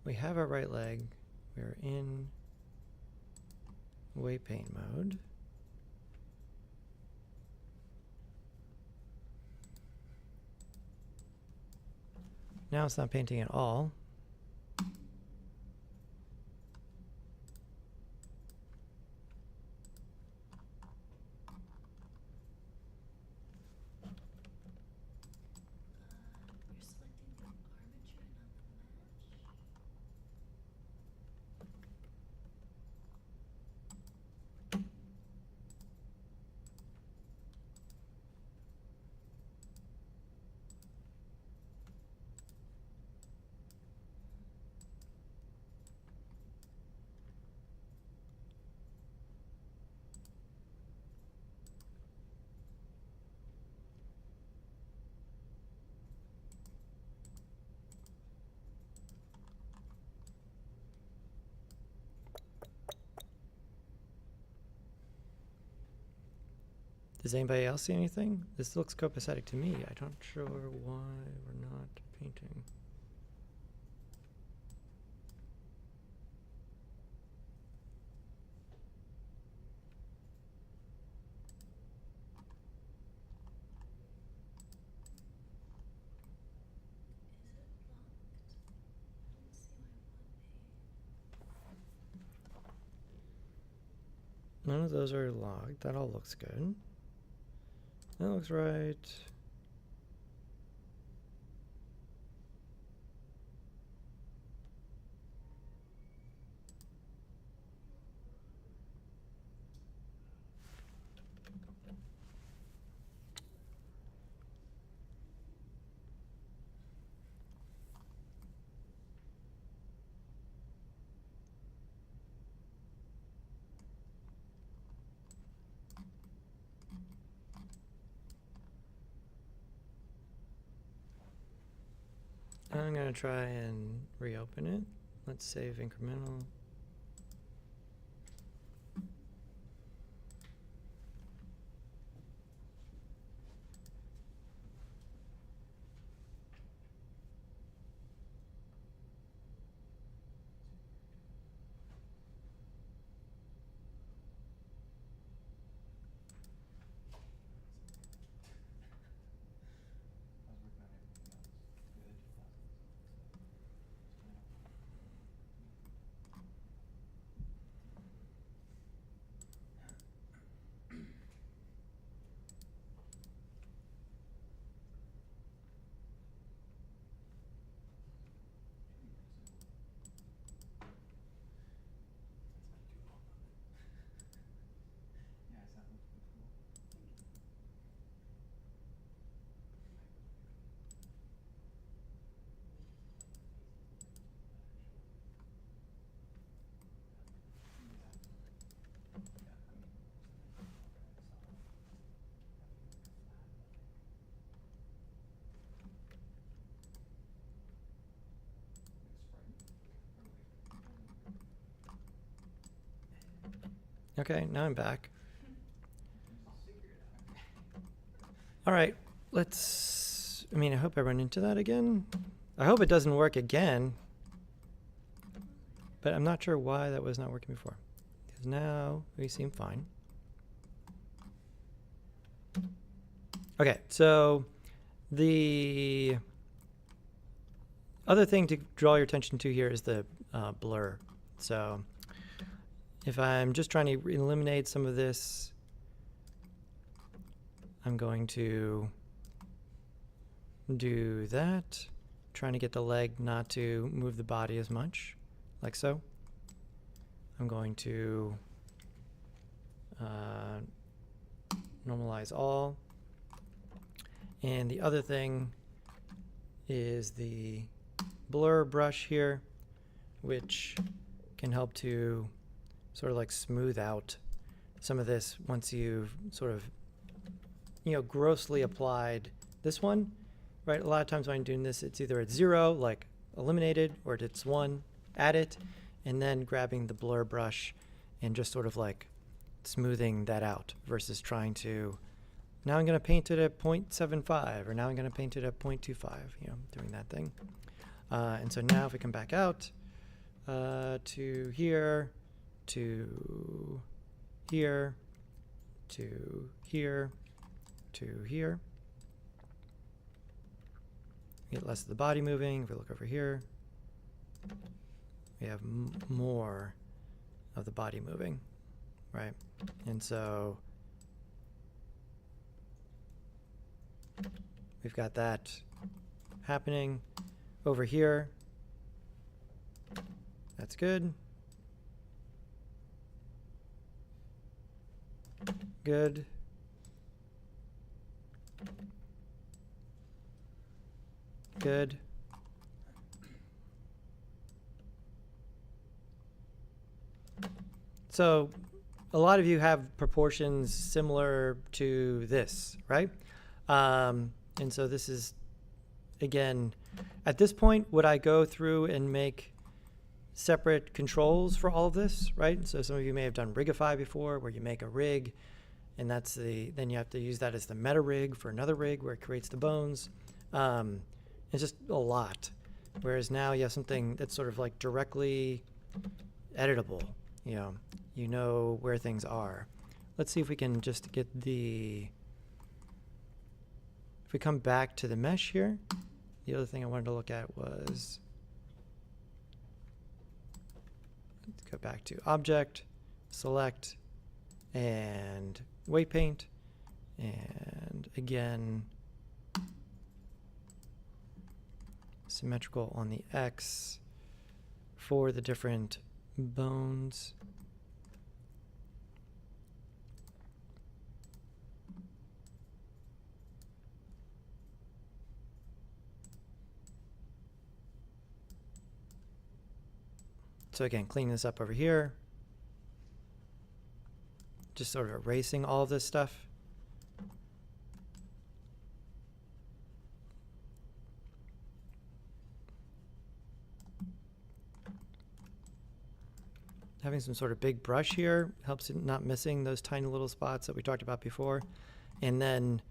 We have our right leg. We're in weight paint mode. Now it's not painting at all. You're selecting the armature, not the mesh. Does anybody else see anything? This looks copacetic to me. I'm not sure why we're not painting. Is it locked? I don't see why it would be. None of those are logged. That all looks good. That looks right. I'm gonna try and reopen it. Let's save incremental. Okay, now I'm back. All right, let's, I mean, I hope I run into that again. I hope it doesn't work again, but I'm not sure why that was not working before. Because now we seem fine. Okay, so the other thing to draw your attention to here is the blur. So if I'm just trying to eliminate some of this, I'm going to do that, trying to get the leg not to move the body as much, like so. I'm going to normalize all. And the other thing is the blur brush here, which can help to sort of like smooth out some of this once you've sort of, you know, grossly applied this one, right? A lot of times when I'm doing this, it's either at 0, like eliminated, or it's 1, add it, and then grabbing the blur brush and just sort of like smoothing that out versus trying to, now I'm going to paint it at 0.75, or now I'm going to paint it at 0.25, you know, doing that thing. And so now if we come back out to here, to here, to here, to here, get less of the body moving. If we look over here, we have more of the body moving, right? And so we've got that happening over here. That's good. Good. Good. So a lot of you have proportions similar to this, right? And so this is, again, at this point, would I go through and make separate controls for all of this, right? So some of you may have done Rigify before, where you make a rig, and that's then you have to use that as the meta rig for another rig where it creates the bones. It's just a lot. Whereas now you have something that's sort of like directly editable. You know where things are. Let's see if we can just get if we come back to the mesh here, the other thing I wanted to look at was, let's go back to object, select, and weight paint, and again, symmetrical on the X for the different bones. So again, clean this up over here. Just sort of erasing all of this stuff. Having some sort of big brush here helps in not missing those tiny little spots that we talked about before. And then,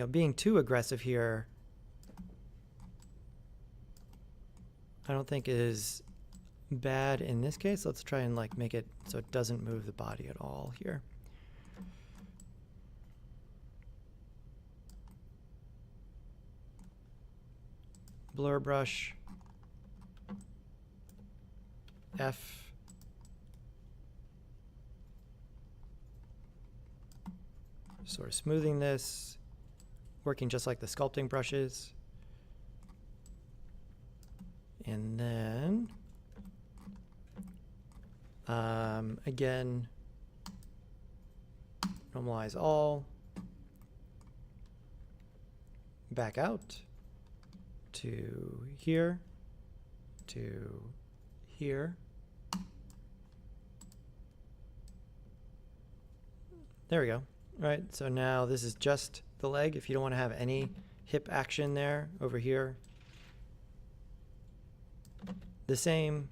being too aggressive here, I don't think is bad in this case. Let's try and make it so it doesn't move the body at all here. Blur brush, F, sort of smoothing this, working just like the sculpting brushes. And then again, normalize all, back out to here, to here. There we go. All right, so now this is just the leg. If you don't want to have any hip action there, over here, the same,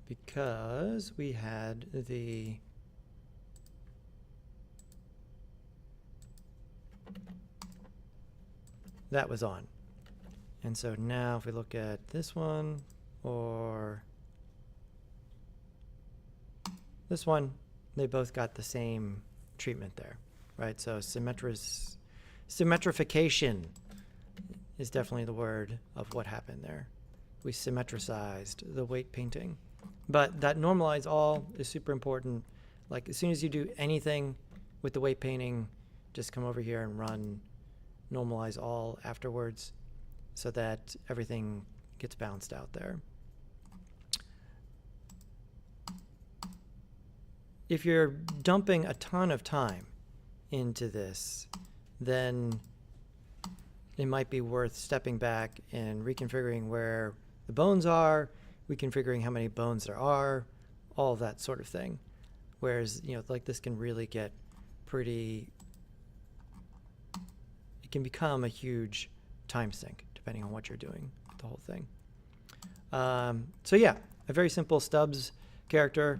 because we had that was on. And so now if we look at this one or this one, they both got the same treatment there, right? So symmetrification is definitely the word of what happened there. We symmetricized the weight painting. But that normalize all is super important. Like as soon as you do anything with the weight painting, just come over here and run normalize all afterwards so that everything gets bounced out there. If you're dumping a ton of time into this, then it might be worth stepping back and reconfiguring where the bones are, reconfiguring how many bones there are, all of that sort of thing. Whereas, this can really get pretty, it can become a huge time sink depending on what you're doing with the whole thing. So yeah, a very simple stubs character.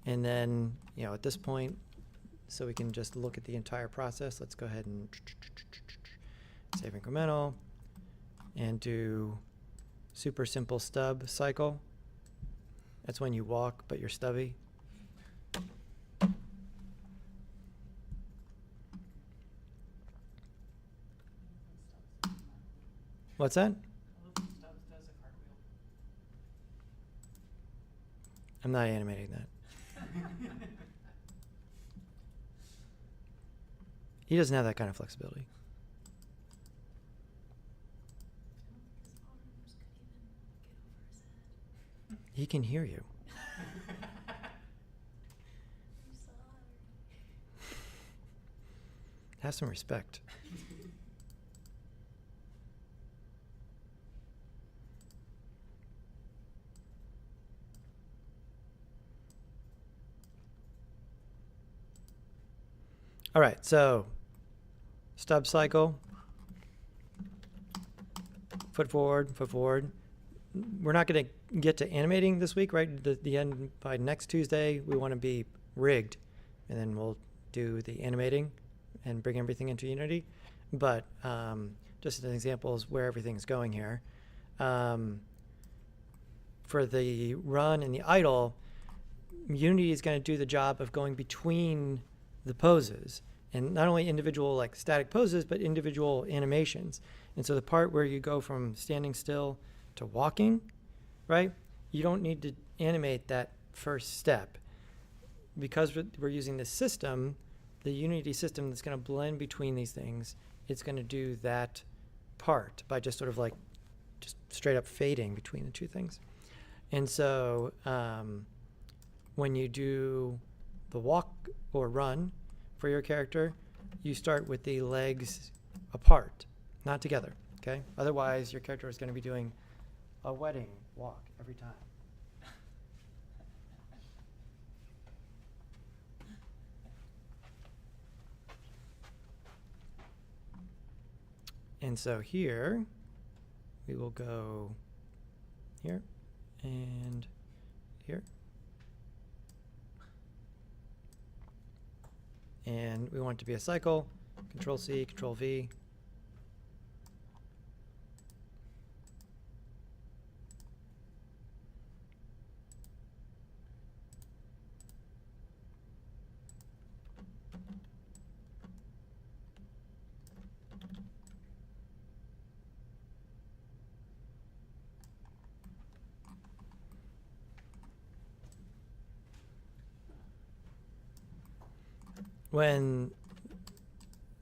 And then, at this point, so we can just look at the entire process, let's go ahead and save incremental and do super simple stub cycle. That's when you walk, but you're stubby. What's that? Stubbs does a cartwheel. I'm not animating that. He doesn't have that kind of flexibility. I don't think his arms could even get over his head. He can hear you. I'm sorry. Have some respect. All right, so stub cycle, foot forward, foot forward. We're not going to get to animating this week, right? The end by next Tuesday, we want to be rigged, and then we'll do the animating and bring everything into Unity. But just as examples where everything's going here. For the run and the idle, Unity is going to do the job of going between the poses, and not only individual like static poses, but individual animations. And so the part where you go from standing still to walking, right? You don't need to animate that first step. Because we're using this system, the Unity system that's going to blend between these things, it's going to do that part by just sort of like just straight up fading between the two things. And so when you do the walk or run for your character, you start with the legs apart, not together, okay? Otherwise, your character is going to be doing a wedding walk every time. And so here, we will go here and here. And we want it to be a cycle. Control C, Control V. When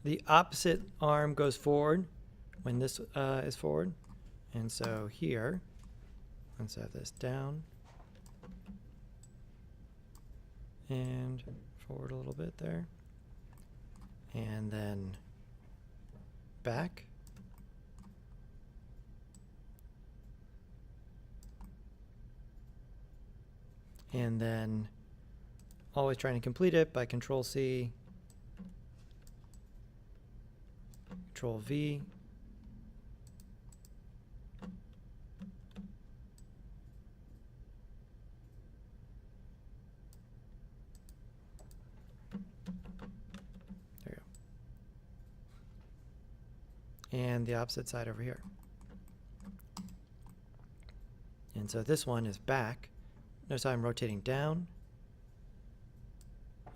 the opposite arm goes forward, when this is forward, and so here, let's have this down and forward a little bit there, and then back. And then always trying to complete it by Control C, Control V. There you go. And the opposite side over here. And so this one is back. Notice how I'm rotating down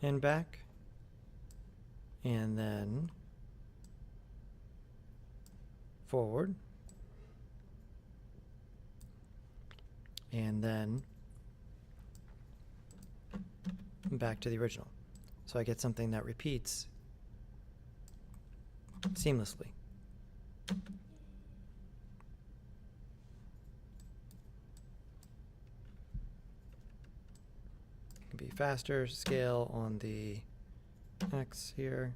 and back, and then forward, and then back to the original. So I get something that repeats seamlessly. It can be faster scale on the X here.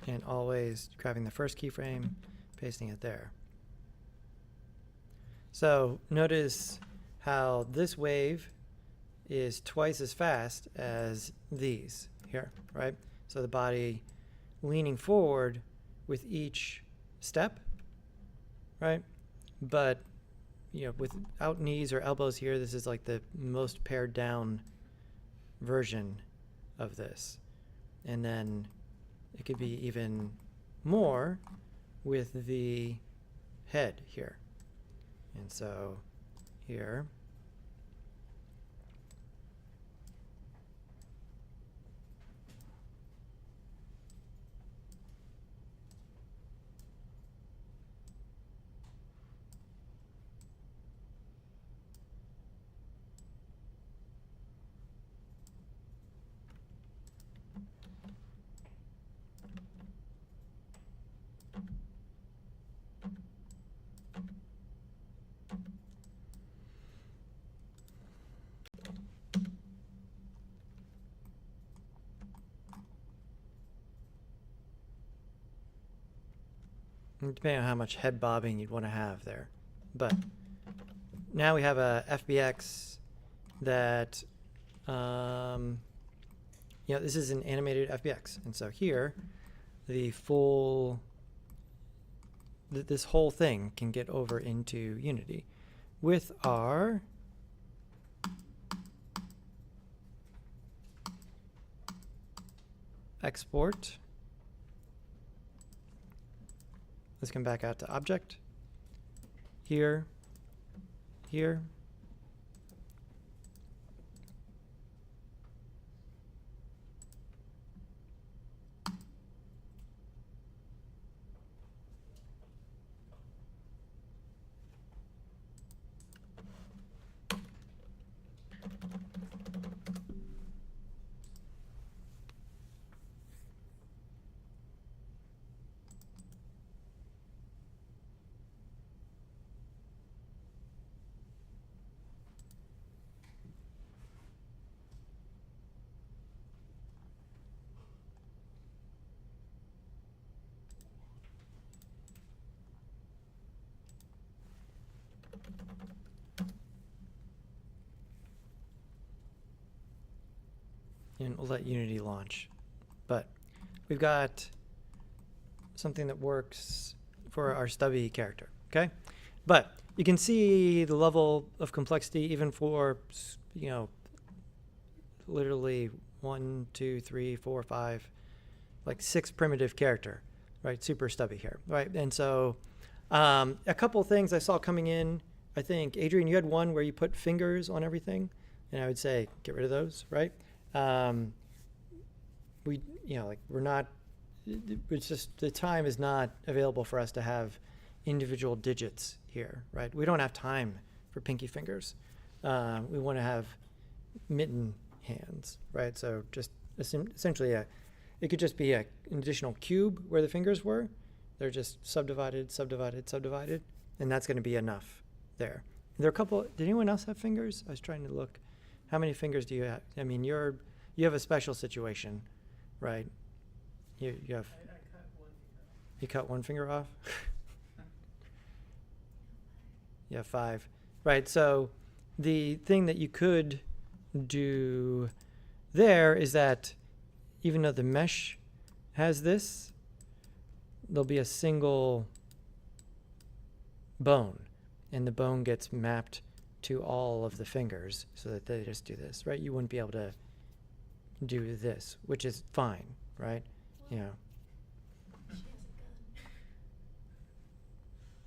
And always grabbing the first keyframe, pasting it there. So notice how this wave is twice as fast as these here, right? So the body leaning forward with each step, right? But, you know, without knees or elbows here, this is like the most pared down version of this. And then it could be even more with the head here. And so here, depending on how much head bobbing you'd want to have there. But now we have a FBX that, you know, this is an animated FBX. And so here, the full, this whole thing can get over into Unity with our export. Let's come back out to object. Here, here. And we'll let Unity launch. But we've got something that works for our stubby character, okay? But you can see the level of complexity even for, you know, literally 1, 2, 3, 4, 5, like 6 primitive character, right? Super stubby here, right? And so a couple things I saw coming in, I think, Adrian, you had one where you put fingers on everything, and I would say get rid of those, right? We, you know, like we're not, it's just the time is not available for us to have individual digits here, right? We don't have time for pinky fingers. We want to have mitten hands, right? So just essentially it could just be an additional cube where the fingers were. They're just subdivided, subdivided, subdivided, and that's going to be enough there. There are a couple, did anyone else have fingers? I was trying to look. How many fingers do you have? I mean, you have a special situation, right? You have. I cut one finger off. You cut one finger off. You have 5, right? So the thing that you could do there is that even though the mesh has this, there'll be a single bone, and the bone gets mapped to all of the fingers so that they just do this, right? You wouldn't be able to do this, which is fine, right? You know. She has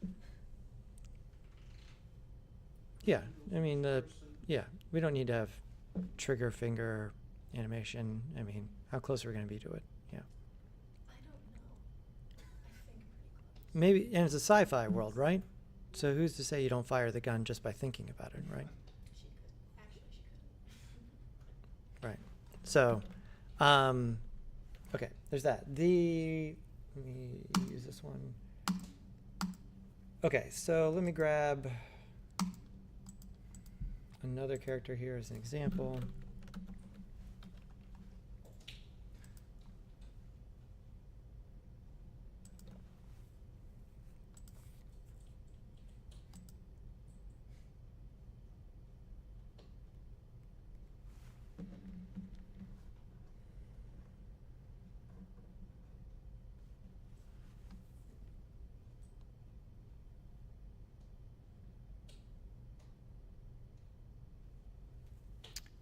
a gun. Yeah, I mean, yeah, we don't need to have trigger finger animation. I mean, how close are we going to be to it? Yeah. I don't know. I think pretty close. Maybe, and it's a sci-fi world, right? So who's to say you don't fire the gun just by thinking about it, right? She could. Actually, she could. Right. So, okay, there's that. Let me use this one. Okay, so let me grab another character here as an example.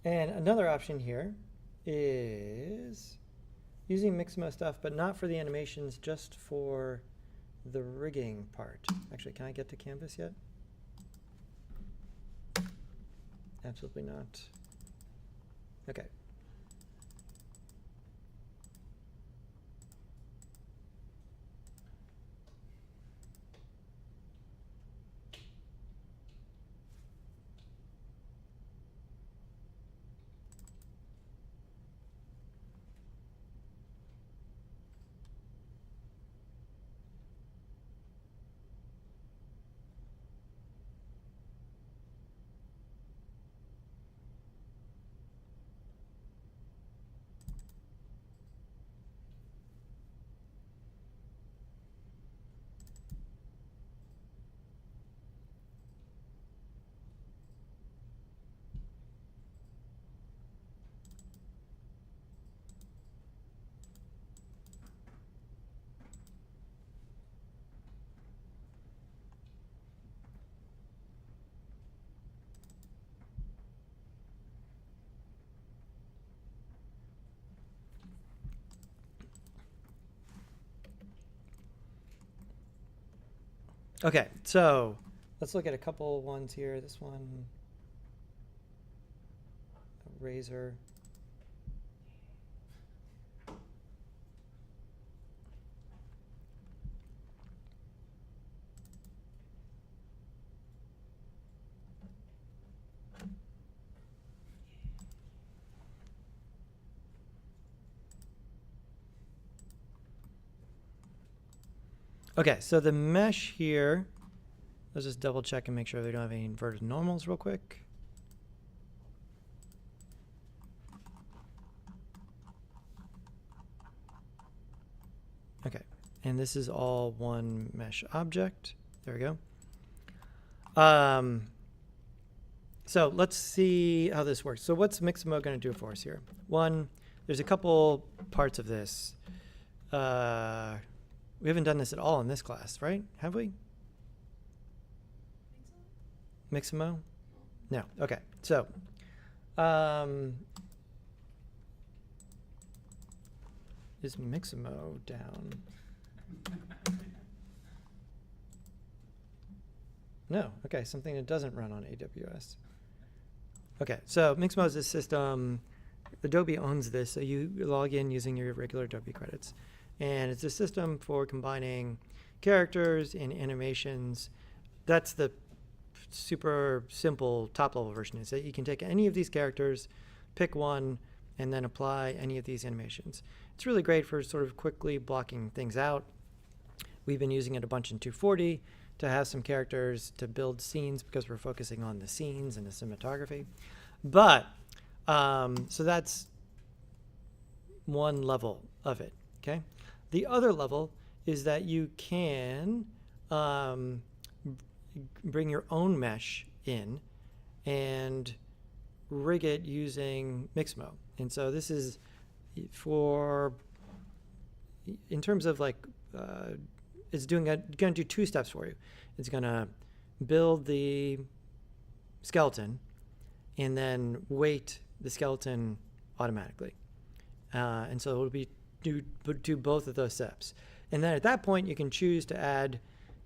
And another option here is using Mixamo stuff, but not for the animations, just for the rigging part. Actually, can I get to canvas yet? Absolutely not. Okay. Okay, so let's look at a couple ones here. This one, razor. Okay, so the mesh here, let's just double check and make sure they don't have any inverted normals real quick. Okay, and this is all one mesh object. There we go. So let's see how this works. So what's Mixamo going to do for us here? One, there's a couple parts of this. We haven't done this at all in this class, right? Have we? Mixamo? No. Okay. So, is Mixamo down? No. Okay. Something that doesn't run on AWS. Okay. So Mixamo is this system. Adobe owns this, so you log in using your regular Adobe credits. And it's a system for combining characters and animations. That's the super simple top-level version, is that you can take any of these characters, pick one, and then apply any of these animations. It's really great for sort of quickly blocking things out. We've been using it a bunch in 240 to have some characters to build scenes because we're focusing on the scenes and the cinematography. But, so that's one level of it, okay? The other level is that you can bring your own mesh in and rig it using Mixamo. And so this is for, in terms of like, it's going to do two steps for you. It's going to build the skeleton and then weight the skeleton automatically. And so it'll be do both of those steps. And then at that point, you can choose to add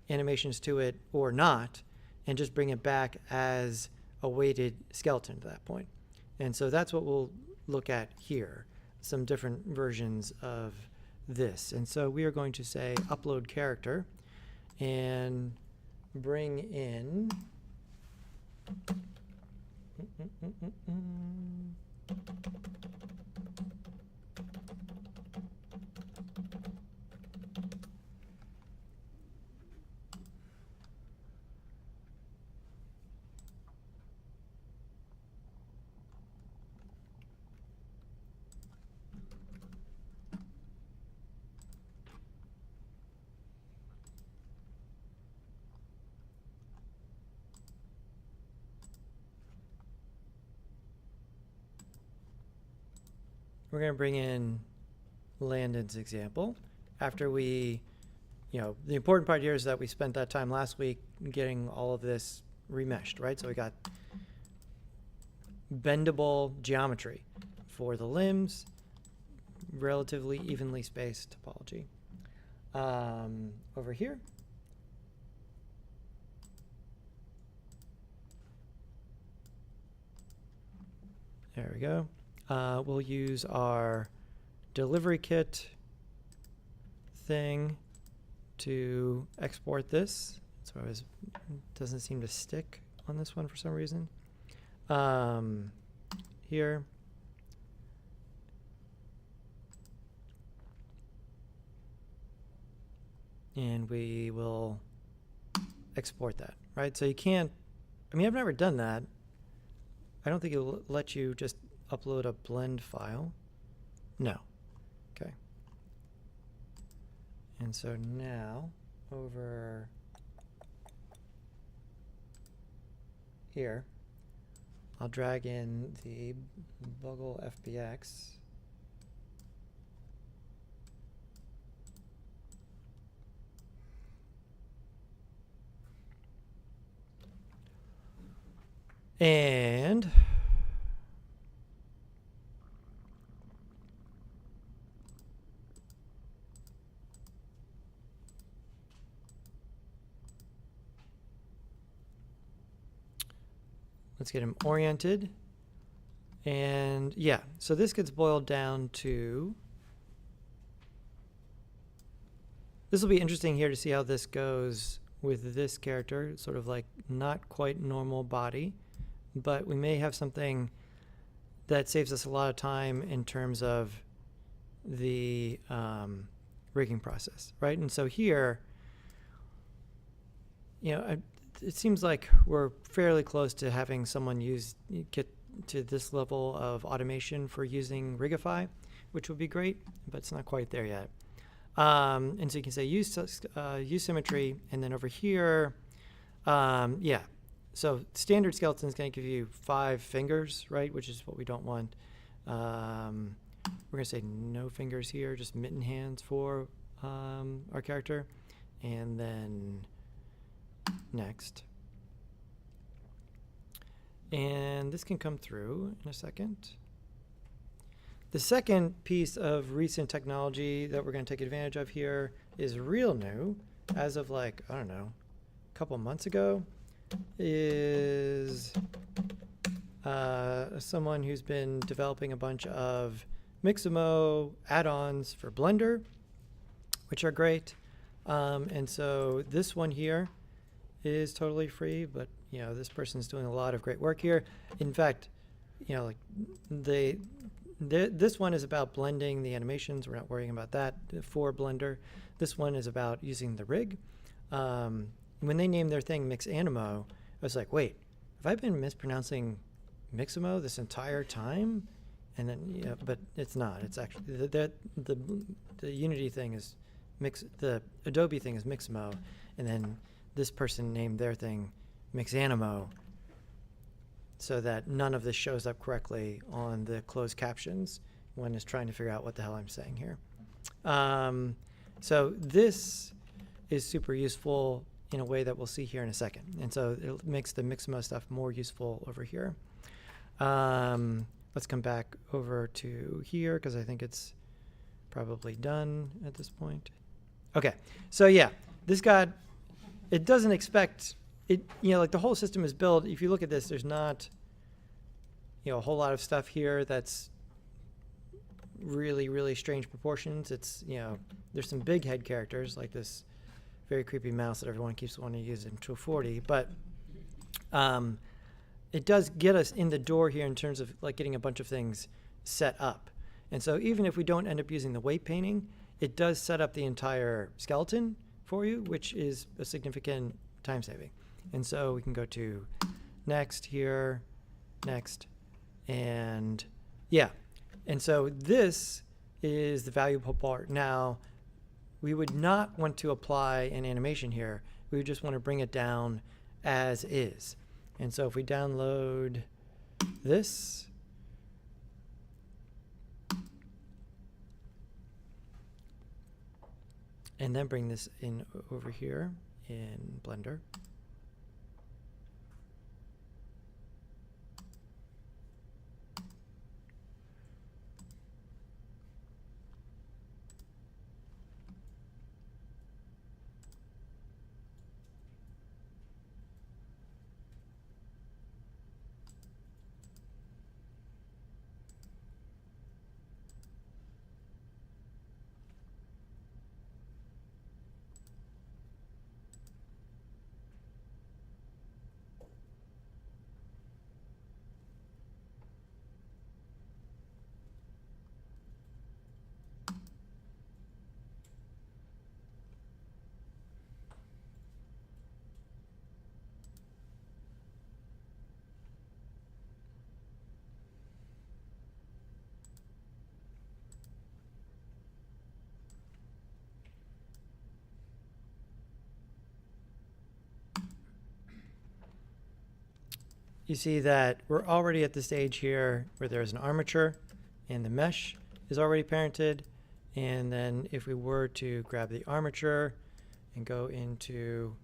animations to it or not, and just bring it back as a weighted skeleton at that point. And so that's what we'll look at here, some different versions of this. And so we are going to say upload character and bring in we're going to bring in Landon's example. After we, the important part here is that we spent that time last week getting all of this remeshed, right? So we got bendable geometry for the limbs, relatively evenly spaced topology. Over here, there we go. We'll use our delivery kit thing to export this. So it doesn't seem to stick on this one for some reason. Here. And we will export that, right? So you can't, I mean, I've never done that. I don't think it'll let you just upload a blend file. No. Okay. And so now over here, I'll drag in the Buggle FBX. And let's get him oriented. And yeah, so this gets boiled down to, this will be interesting here to see how this goes with this character, sort of like not quite normal body, but we may have something that saves us a lot of time in terms of the rigging process, right? And so here, you know, it seems like we're fairly close to having someone get to this level of automation for using Rigify, which would be great, but it's not quite there yet. And so you can say use symmetry, and then over here, yeah. So standard skeleton is going to give you 5 fingers, right? Which is what we don't want. We're going to say no fingers here, just mitten hands for our character. And then next. And this can come through in a second. The second piece of recent technology that we're going to take advantage of here is real new, as of like, I don't know, a couple months ago, is someone who's been developing a bunch of Mixamo add-ons for Blender, which are great. And so this one here is totally free, but you know, this person's doing a lot of great work here. In fact, you know, like this one is about blending the animations. We're not worrying about that for Blender. This one is about using the rig. When they named their thing Mixanimo, I was like, wait, have I been mispronouncing Mixamo this entire time? And then, yeah, but it's not. It's actually the Unity thing is the Adobe thing is Mixamo, and then this person named their thing Mixanimo, so that none of this shows up correctly on the closed captions when it's trying to figure out what the hell I'm saying here. So this is super useful in a way that we'll see here in a second. And so it makes the Mixamo stuff more useful over here. Let's come back over to here because I think it's probably done at this point. Okay, so yeah, this got, it doesn't expect, it, you know, like the whole system is built. If you look at this, there's not, you know, a whole lot of stuff here that's really, really strange proportions. It's, you know, there's some big head characters like this very creepy mouse that everyone keeps wanting to use in 240, but it does get us in the door here in terms of like getting a bunch of things set up. And so even if we don't end up using the weight painting, it does set up the entire skeleton for you, which is a significant time saving. And so we can go to next here, next, and yeah. And so this is the valuable part. Now, we would not want to apply an animation here. We would just want to bring it down as is. And so if we download this, and then bring this in over here in Blender. you see that we're already at the stage here where there's an armature and the mesh is already parented. And then if we were to grab the armature and go into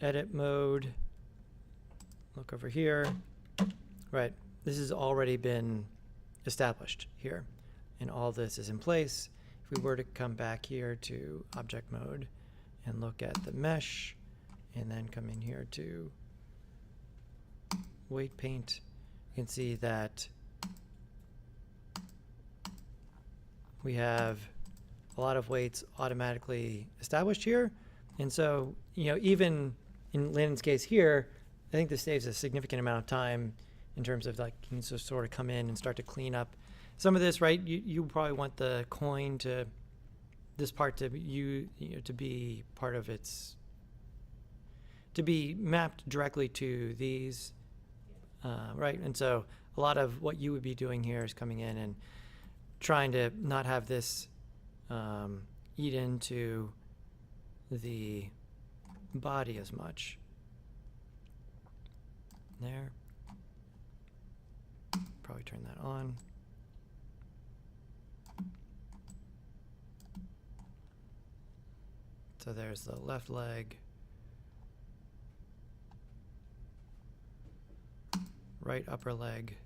edit mode, look over here, right, this has already been established here. And all this is in place. If we were to come back here to object mode and look at the mesh and then come in here to weight paint, you can see that we have a lot of weights automatically established here. And so, you know, even in Landon's case here, I think this saves a significant amount of time in terms of like, you can just sort of come in and start to clean up some of this, right? You probably want the coin to, this part to you know, to be part of its, to be mapped directly to these, right? And so a lot of what you would be doing here is coming in and trying to not have this eat into the body as much. There. Probably turn that on. So there's the left leg, right upper leg,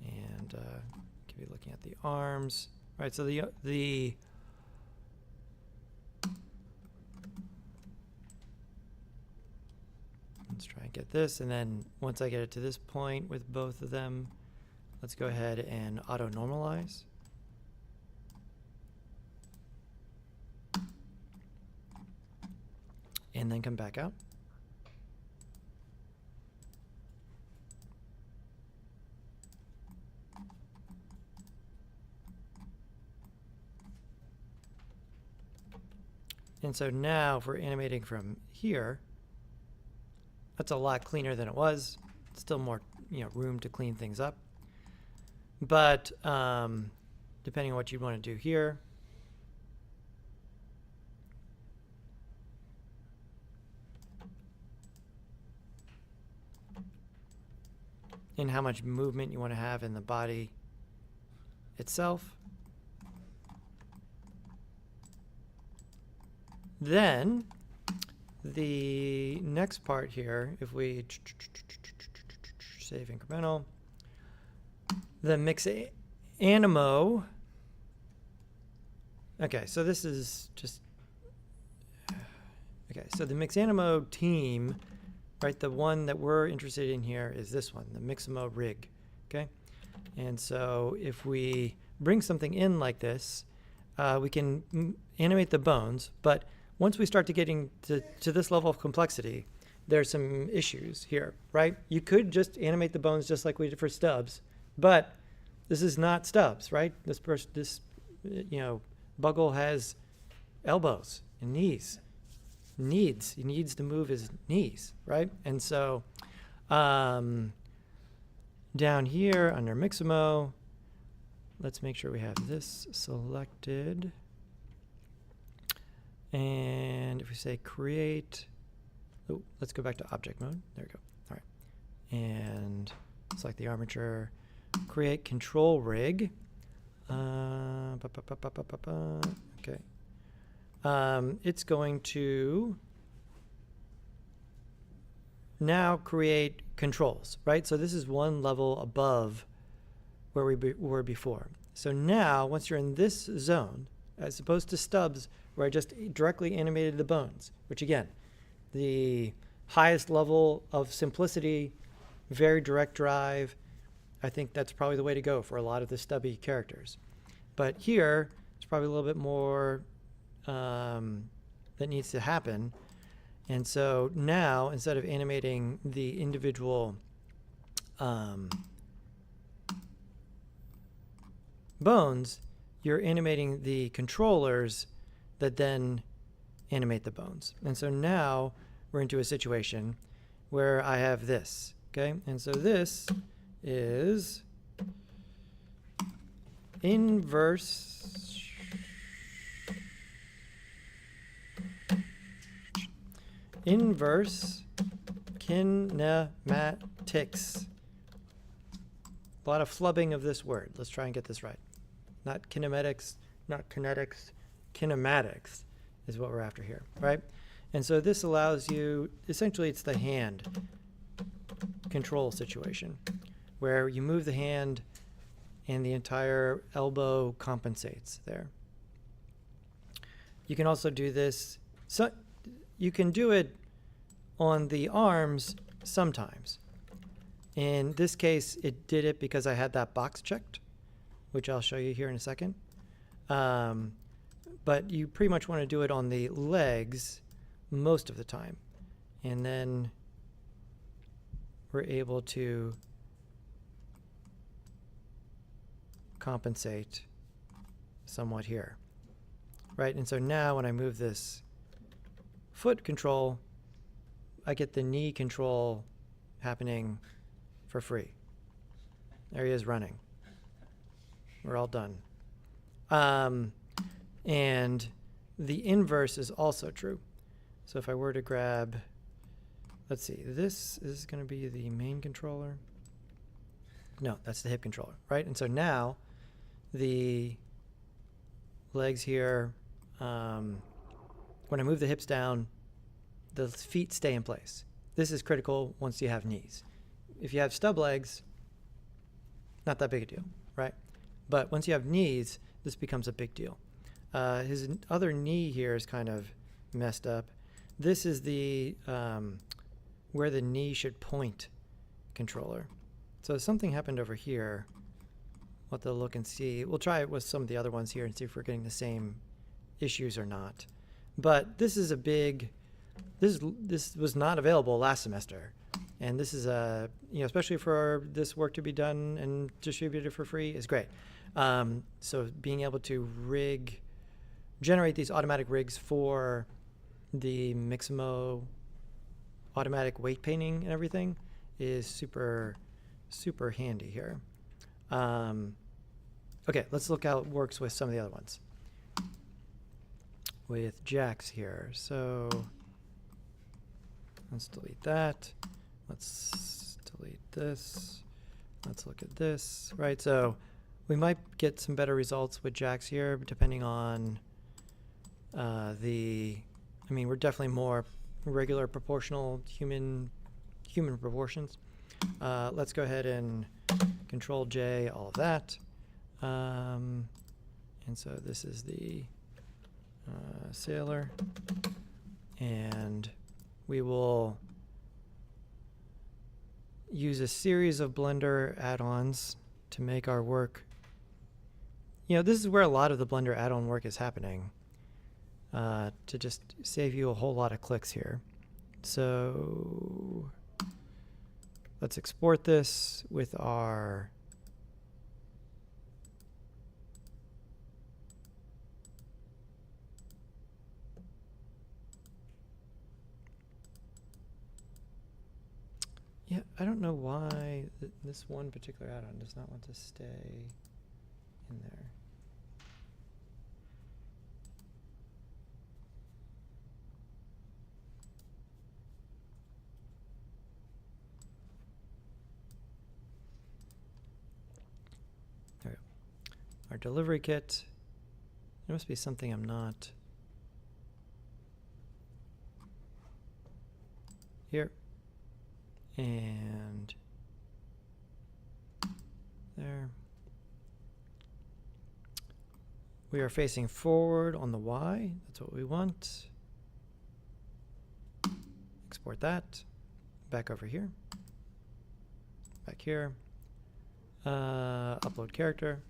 and could be looking at the arms. Right, so the let's try and get this, and then once I get it to this point with both of them, let's go ahead and auto normalize. And then come back out. And so now if we're animating from here, that's a lot cleaner than it was. Still more, you know, room to clean things up. But depending on what you want to do here, and how much movement you want to have in the body itself. Then the next part here, if we save incremental, the mix animo. Okay, so this is just, okay, so the Mixamo team, right, the one that we're interested in here is this one, the Mixamo rig, okay? And so if we bring something in like this, we can animate the bones, but once we start to getting to this level of complexity, there's some issues here, right? You could just animate the bones just like we did for Stubbs, but this is not Stubbs, right? This you know, Buggle has elbows and knees. He needs to move his knees, right? And so down here under Mixamo, let's make sure we have this selected. And if we say create, oh, let's go back to object mode. There we go. All right. And select the armature, create control rig. Okay. It's going to now create controls, right? So this is one level above where we were before. So now, once you're in this zone, as opposed to Stubbs, where I just directly animated the bones, which again, the highest level of simplicity, very direct drive. I think that's probably the way to go for a lot of the stubby characters. But here, it's probably a little bit more that needs to happen. And so now, instead of animating the individual bones, you're animating the controllers that then animate the bones. And so now we're into a situation where I have this, okay? And so this is inverse Inverse kinematics. A lot of flubbing of this word. Let's try and get this right. Not kinematics, not kinetics, kinematics is what we're after here, right? And so this allows you, essentially it's the hand control situation where you move the hand and the entire elbow compensates there. You can also do this, so you can do it on the arms sometimes. In this case, it did it because I had that box checked, which I'll show you here in a second. But you pretty much want to do it on the legs most of the time. And then we're able to compensate somewhat here, right? And so now when I move this foot control, I get the knee control happening for free. There he is running. We're all done. And the inverse is also true. So if I were to grab, let's see, this is going to be the main controller. No, that's the hip controller, right? And so now the legs here, when I move the hips down, the feet stay in place. This is critical once you have knees. If you have stub legs, not that big a deal, right? But once you have knees, this becomes a big deal. His other knee here is kind of messed up. This is the where the knee should point controller. So something happened over here. We'll have to look and see. We'll try it with some of the other ones here and see if we're getting the same issues or not. But this is a big, this was not available last semester. And this is a, especially for this work to be done and distributed for free is great. So being able to generate these automatic rigs for the Mixamo automatic weight painting and everything is super, super handy here. Okay, let's look how it works with some of the other ones. With Jax here. So let's delete that. Let's delete this. Let's look at this, right? So we might get some better results with Jax here, depending on we're definitely more regular proportional human proportions. Let's go ahead and Control J, all of that. And so this is the sailor. And we will use a series of Blender add-ons to make our work. This is where a lot of the Blender add-on work is happening, to just save you a whole lot of clicks here. So let's export this with our I don't know why this one particular add-on does not want to stay in there. There we go. Our delivery kit. There must be something I'm not. Here. And there. We are facing forward on the Y. That's what we want. Export that. Back over here. Back here. Upload character.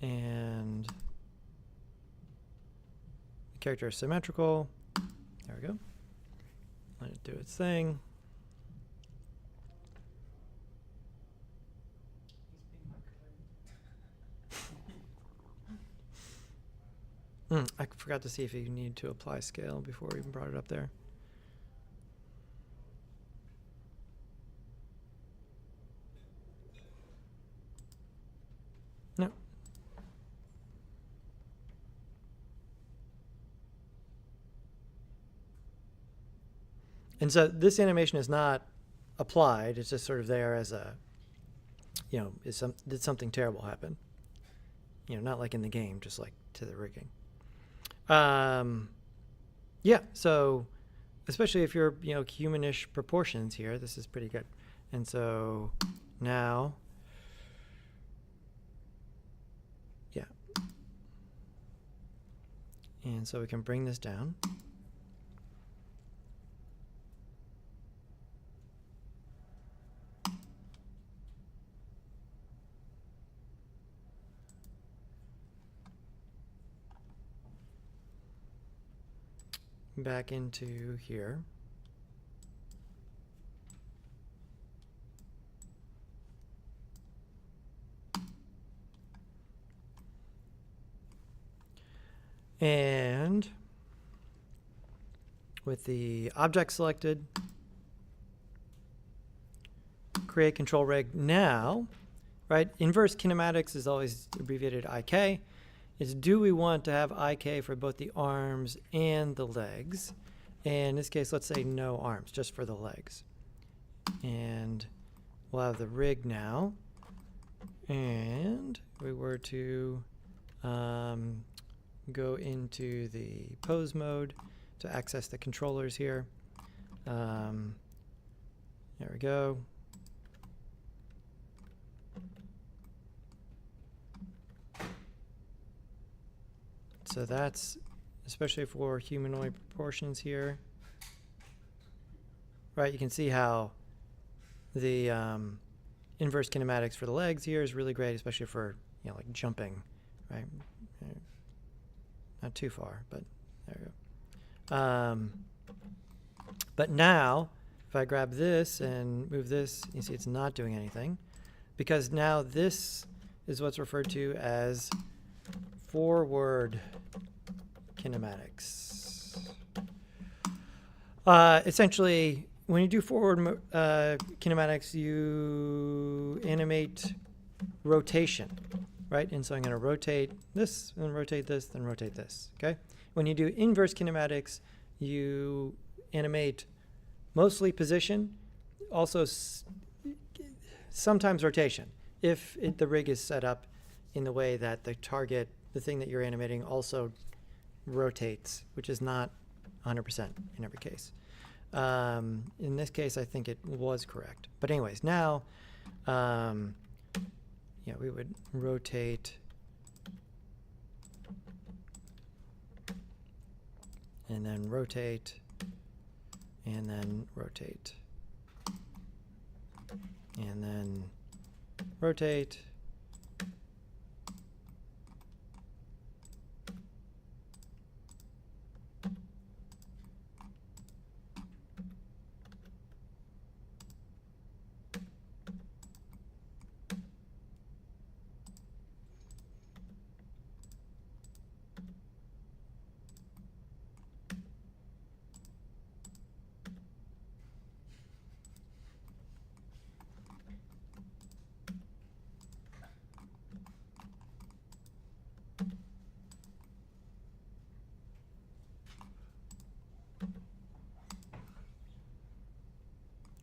And the character is symmetrical. There we go. Let it do its thing. He's being kind. I forgot to see if you need to apply scale before we even brought it up there. No. And so this animation is not applied. It's just sort of there as a, did something terrible happen? Not like in the game, just like to the rigging. Yeah, so especially if you're, humanish proportions here, this is pretty good. And so now, yeah. And so we can bring this down. Back into here. And with the object selected, create control rig now, right? Inverse kinematics is always abbreviated IK. Is do we want to have IK for both the arms and the legs? And in this case, let's say no arms, just for the legs. And we'll have the rig now. And we were to go into the pose mode to access the controllers here. There we go. So that's especially for humanoid proportions here. Right, you can see how the inverse kinematics for the legs here is really great, especially for, like jumping, right? Not too far, but there we go. But now, if I grab this and move this, you see it's not doing anything, because now this is what's referred to as forward kinematics. Essentially, when you do forward kinematics, you animate rotation, right? And so I'm going to rotate this, and rotate this, then rotate this, okay? When you do inverse kinematics, you animate mostly position, also sometimes rotation, if the rig is set up in the way that the target, the thing that you're animating, also rotates, which is not 100% in every case. In this case, I think it was correct. But anyways, now, yeah, we would rotate and then rotate and then rotate and then rotate.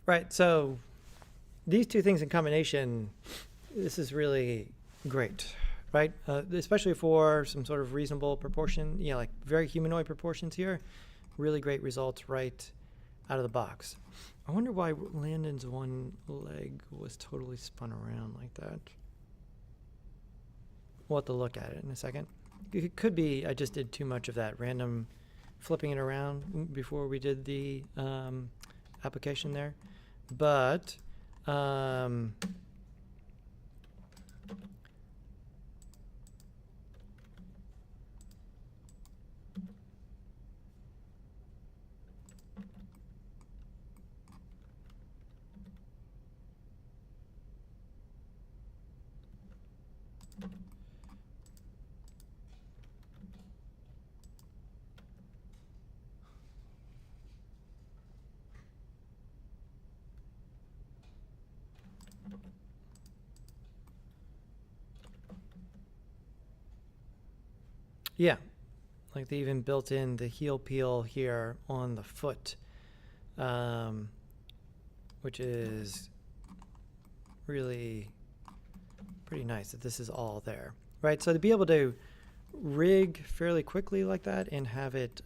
Right, so these two things in combination, this is really great, right? Especially for some sort of reasonable proportion, like very humanoid proportions here, really great results right out of the box. I wonder why Landon's one leg was totally spun around like that. We'll have to look at it in a second. It could be I just did too much of that random flipping it around before we did the application there. But Yeah, like they even built in the heel peel here on the foot, which is really pretty nice that this is all there, right? So to be able to rig fairly quickly like that and have it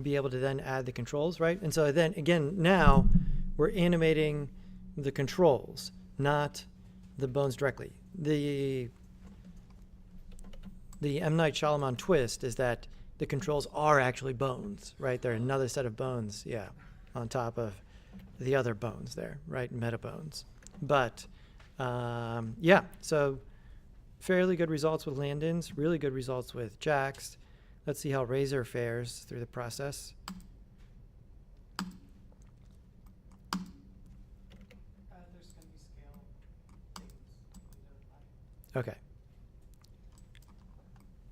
be able to then add the controls, right? And so then again, now we're animating the controls, not the bones directly. The M. Night Shyamalan twist is that the controls are actually bones, right? They're another set of bones, yeah, on top of the other bones there, right? Meta bones. But yeah, so fairly good results with land-ins, really good results with jacks. Let's see how Razor fares through the process. There's going to be scale things you need to apply. Okay.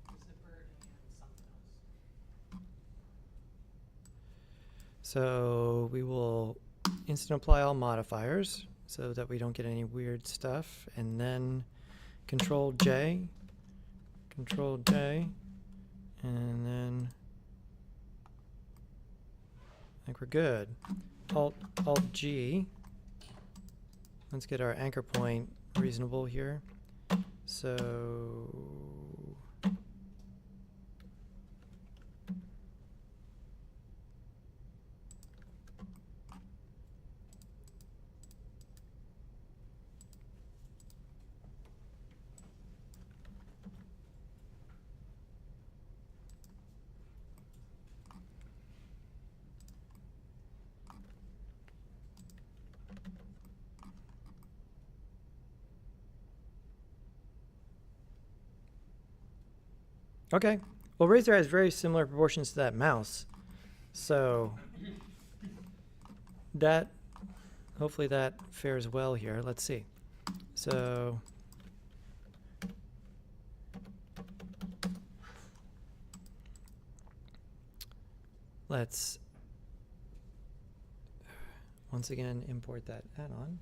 The zipper and something else. So we will instant apply all modifiers so that we don't get any weird stuff. And then Control J, and then I think we're good. Alt G. Let's get our anchor point reasonable here. So okay. Well, Razor has very similar proportions to that mouse. So that, hopefully that fares well here. Let's see. So let's once again import that add-on.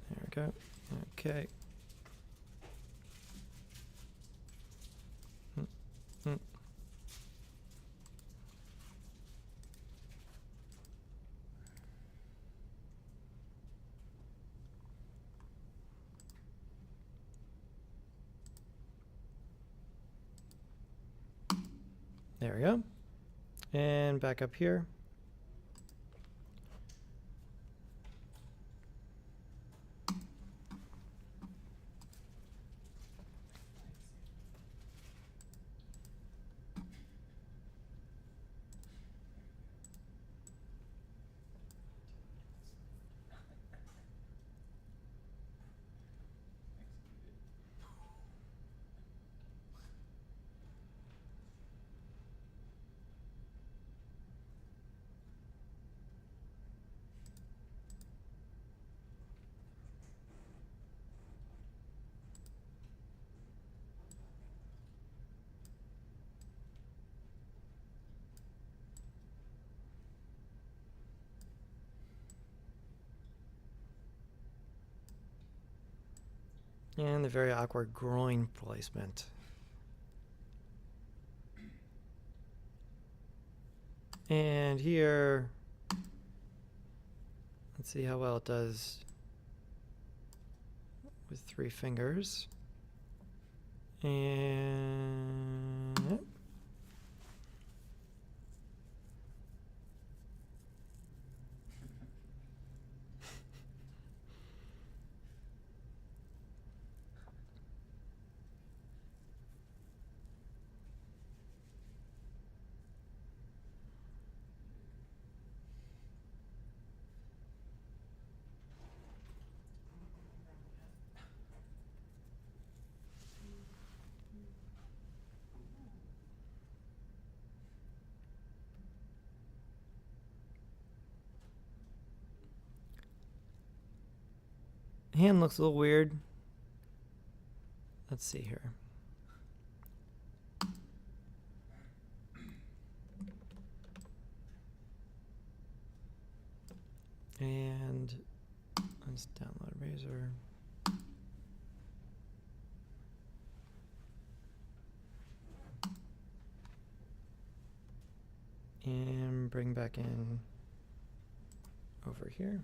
There we go. Okay. There we go. And back up here. And the very awkward groin placement. And here, let's see how well it does with 3 fingers. And hand looks a little weird. Let's see here. And Let's download Razor. And bring back in over here.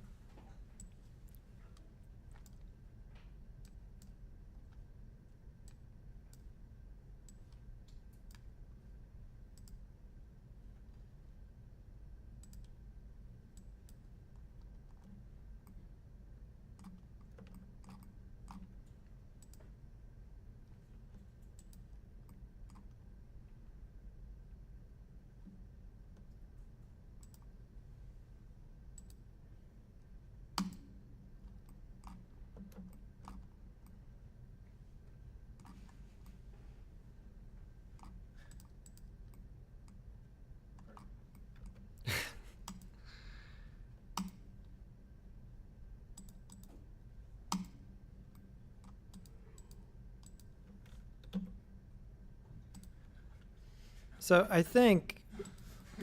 So I think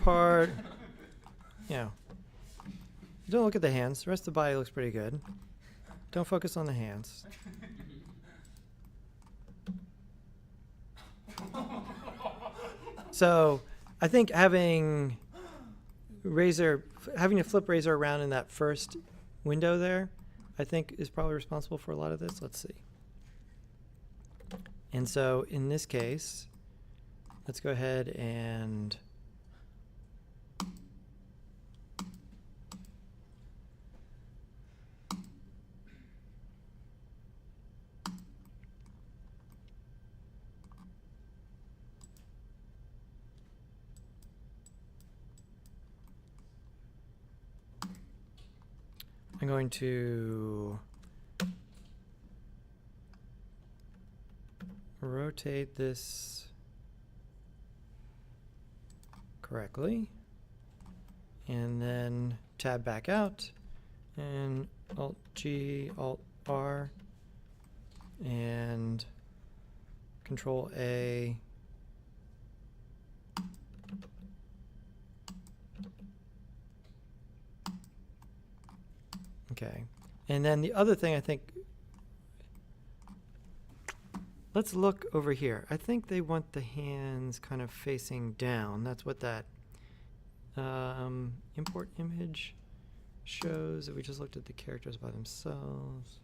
part, don't look at the hands. The rest of the body looks pretty good. Don't focus on the hands. So I think having to flip Razor around in that first window there, I think is probably responsible for a lot of this. Let's see. And so in this case, let's go ahead and I'm going to rotate this correctly and then tab back out and Alt G, Alt R and Control A. Okay. And then the other thing I think, let's look over here. I think they want the hands kind of facing down. That's what that import image shows. If we just looked at the characters by themselves.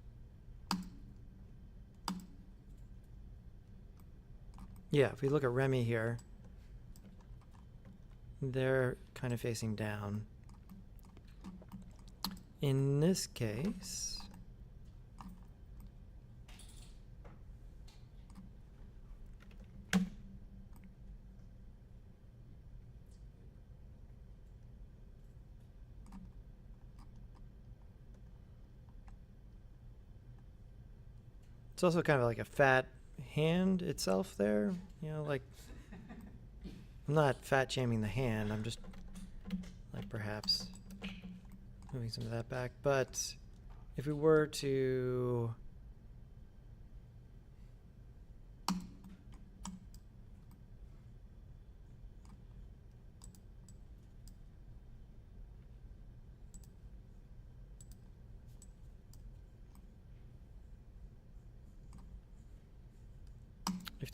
Yeah, if we look at Remy here, they're kind of facing down. In this case, it's also kind of like a fat hand itself there, like I'm not fat shaming the hand, I'm just like perhaps moving some of that back. But if we were to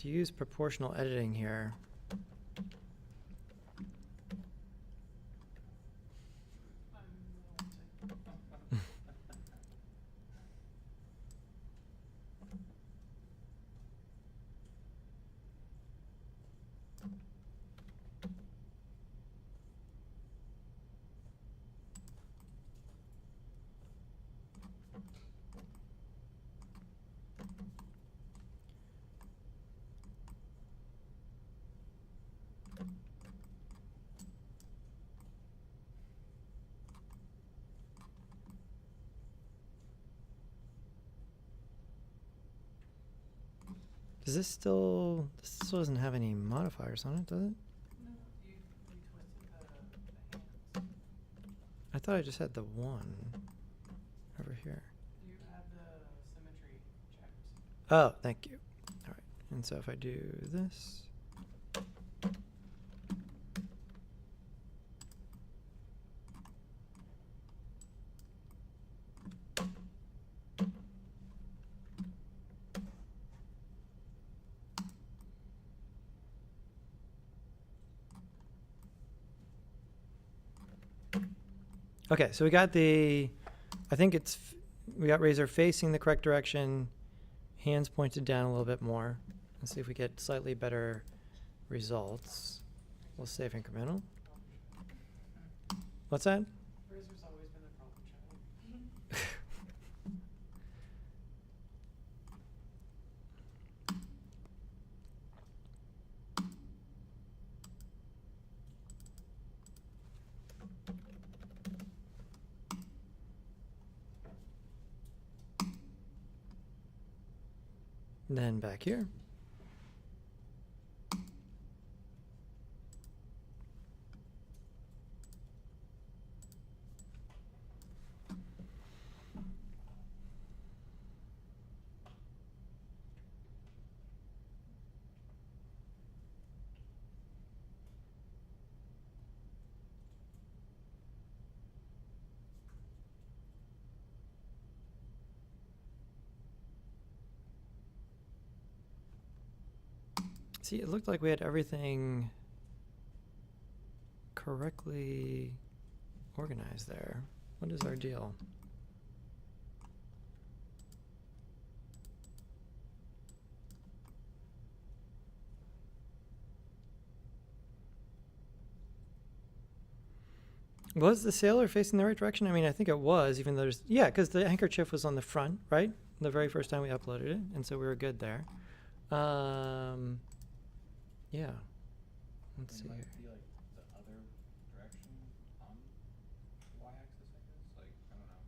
use proportional editing here, this still doesn't have any modifiers on it, does it? No, you twisted the hands. I thought I just had the one over here. You have the symmetry checked. Oh, thank you. All right. And so if I do this, Okay, so we got I think we got Razor facing the correct direction, hands pointed down a little bit more. Let's see if we get slightly better results. We'll save incremental. What's that? Razor's always been a problem child. Then back here. See, it looked like we had everything correctly organized there. What is our deal? Was the sailor facing the right direction? I mean, I think it was, even though yeah, because the handkerchief was on the front, right? The very first time we uploaded it, and so we were good there. Yeah. Let's see It here. might be like the other direction on the y-axis, I guess. Like, I don't know.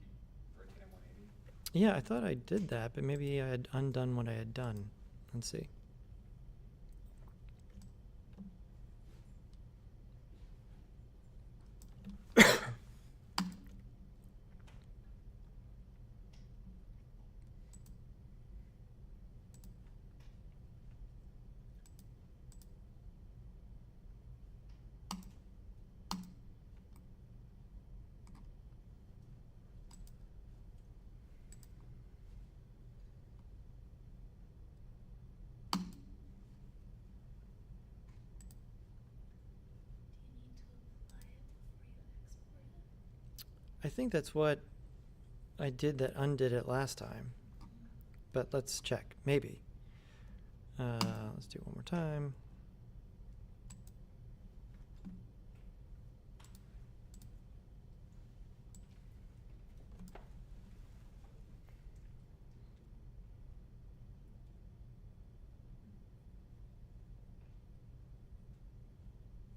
Like you rotate him 180. Yeah, I thought I did that, but maybe I had undone what I had done. Let's see. I think that's what I did that undid it last time. But let's check. Maybe. Let's do it one more time.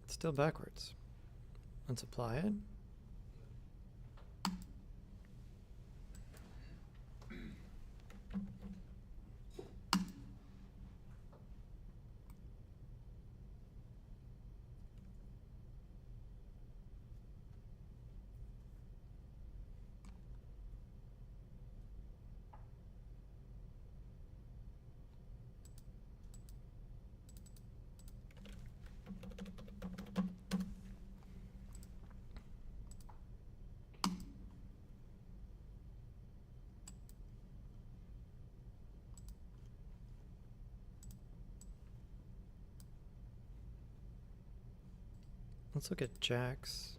It's still backwards. Let's apply it. Let's look at jacks.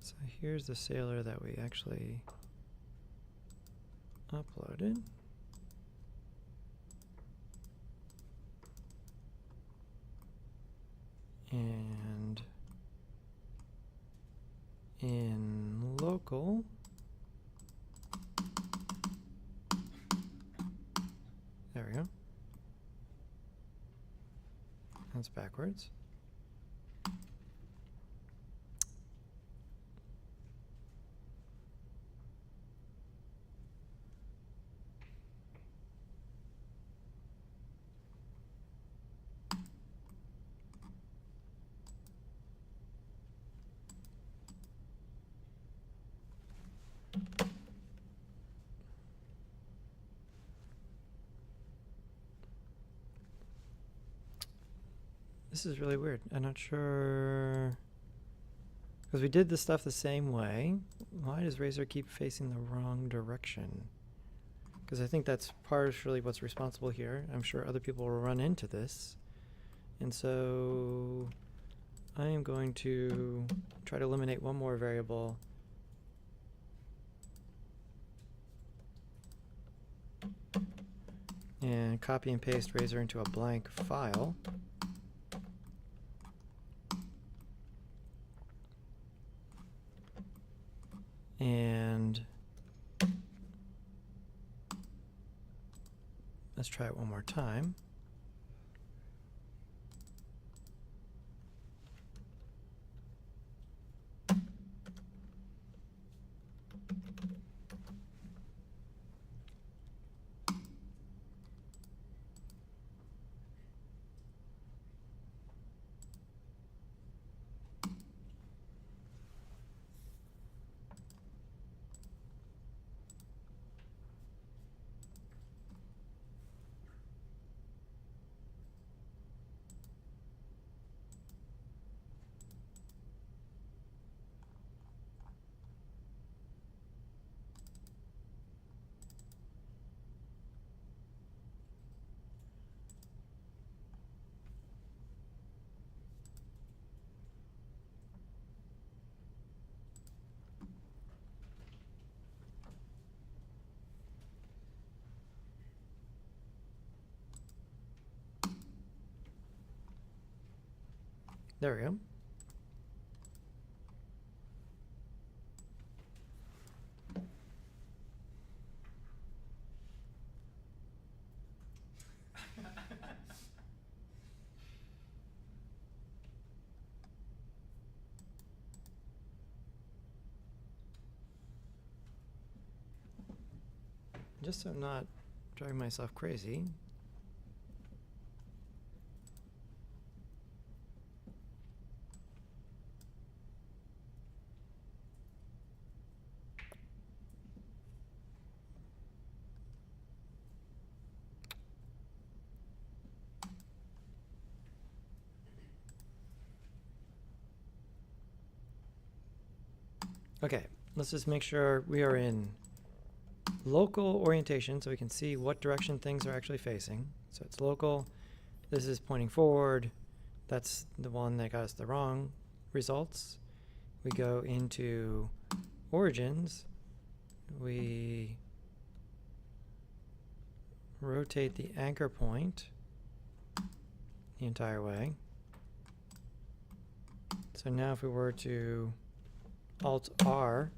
So here's the sailor that we actually uploaded. And in local, there we go. That's backwards. This is really weird. I'm not sure. Because we did the stuff the same way. Why does Razor keep facing the wrong direction? Because I think that's partially what's responsible here. I'm sure other people will run into this. And so I am going to try to eliminate one more variable. And copy and paste Razor into a blank file. And let's try it one more time. There we go. Just so I'm not driving myself crazy. Okay, let's just make sure we are in local orientation so we can see what direction things are actually facing. So it's local. This is pointing forward. That's the one that got us the wrong results. We go into origins. We rotate the anchor point the entire way. So now if we were to Alt-R,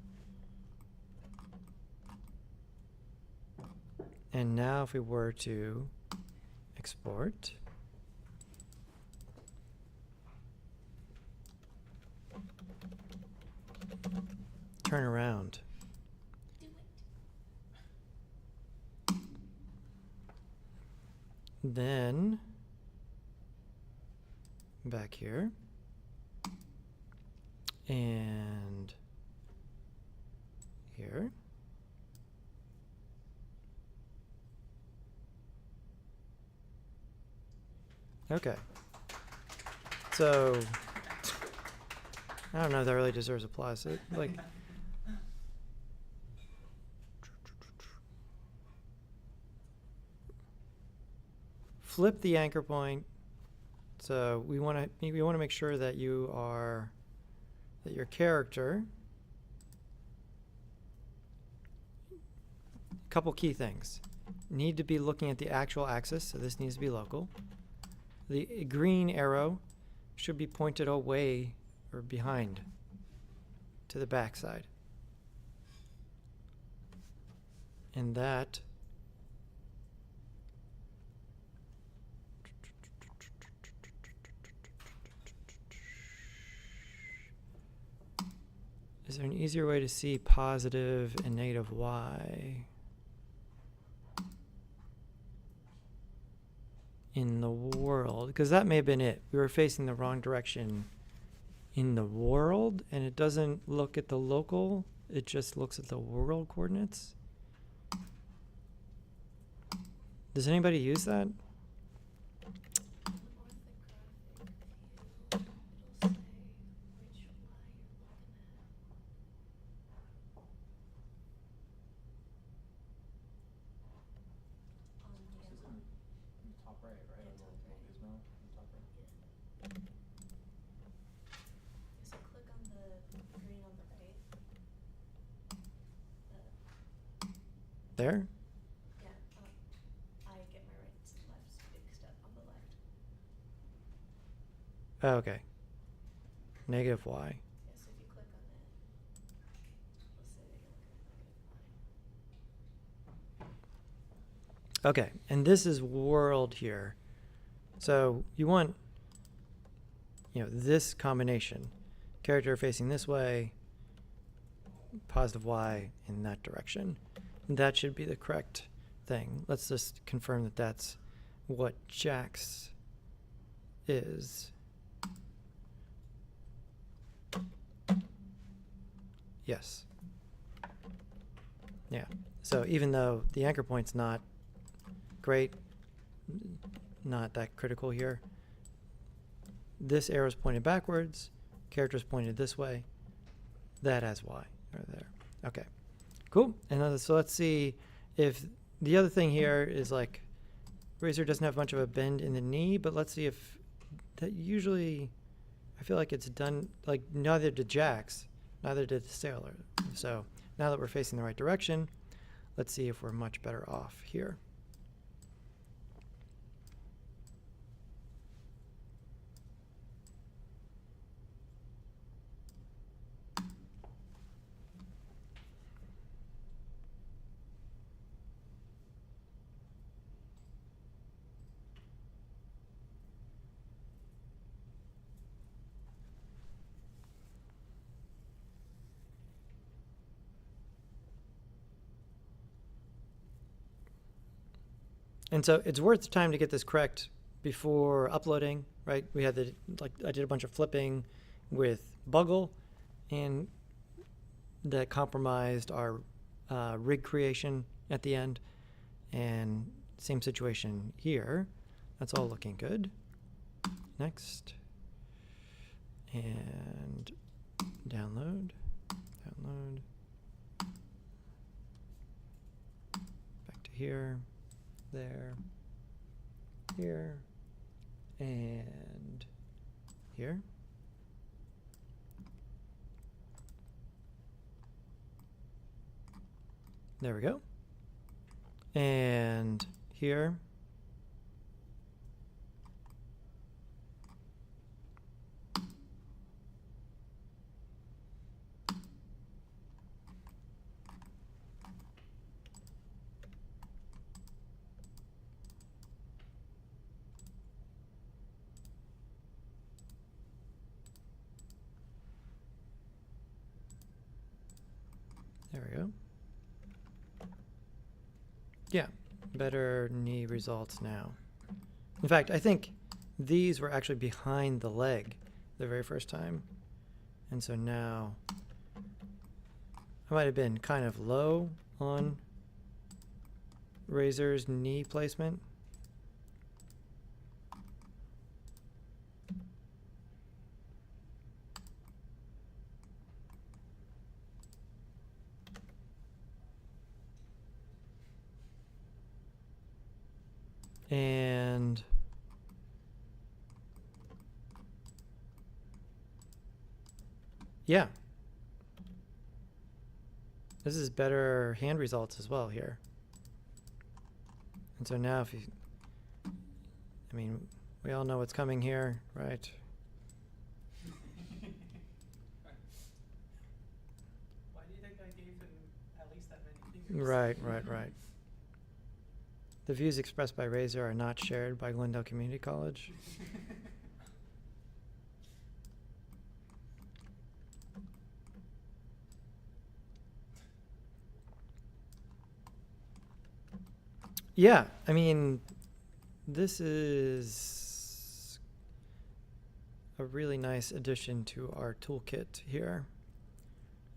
and now if we were to export, turn around. Do it. Then back here and here. Okay. So I don't know if that really deserves applause. Like flip the anchor point. So we want to make sure that your character, couple key things, need to be looking at the actual axis, so this needs to be local. The green arrow should be pointed away or behind to the back side. And that is there an easier way to see positive and negative y in the world? Because that may have been it. We were facing the wrong direction in the world, and it doesn't look at the local, it just looks at the world coordinates. Does anybody use that? On orthographic view, it'll say which Y you're looking at. On This is Gamma. in the top right, right? Yeah, A little top right. gizmo in the top right. Yeah. So click on the green on the right. There? Yeah, I get my rights and lefts mixed up on the left. Oh, okay. Negative y. Yeah, so if you click on that, let's say that you're looking at negative y. Okay, and this is world here. So you want, this combination. Character facing this way, positive y in that direction. That should be the correct thing. Let's just confirm that that's what Jax is. Yes. Yeah. So even though the anchor point's not great, not that critical here, this arrow's pointed backwards, character's pointed this way, that has y right there. Okay, cool. And so let's see if the other thing here is like Razor doesn't have much of a bend in the knee, but let's see if that usually, I feel like it's done, like neither did Jax, neither did the Sailor. So now that we're facing the right direction, let's see if we're much better off here. And so it's worth the time to get this correct before uploading, right? We had I did a bunch of flipping with Buggle, and that compromised our rig creation at the end. And same situation here. That's all looking good. Next. And download. Back to here. There, here, and here. There we go. And here. There we go. Yeah, better knee results now. In fact, I think these were actually behind the leg the very first time. And so now I might have been kind of low on Razor's knee placement. And yeah, this is better hand results as well here. And so now if you, I mean, we all know what's coming here, right? Why do you think I gave him at least that many fingers? Right. The views expressed by Razor are not shared by Glendale Community College. Yeah, I mean, this is a really nice addition to our toolkit here.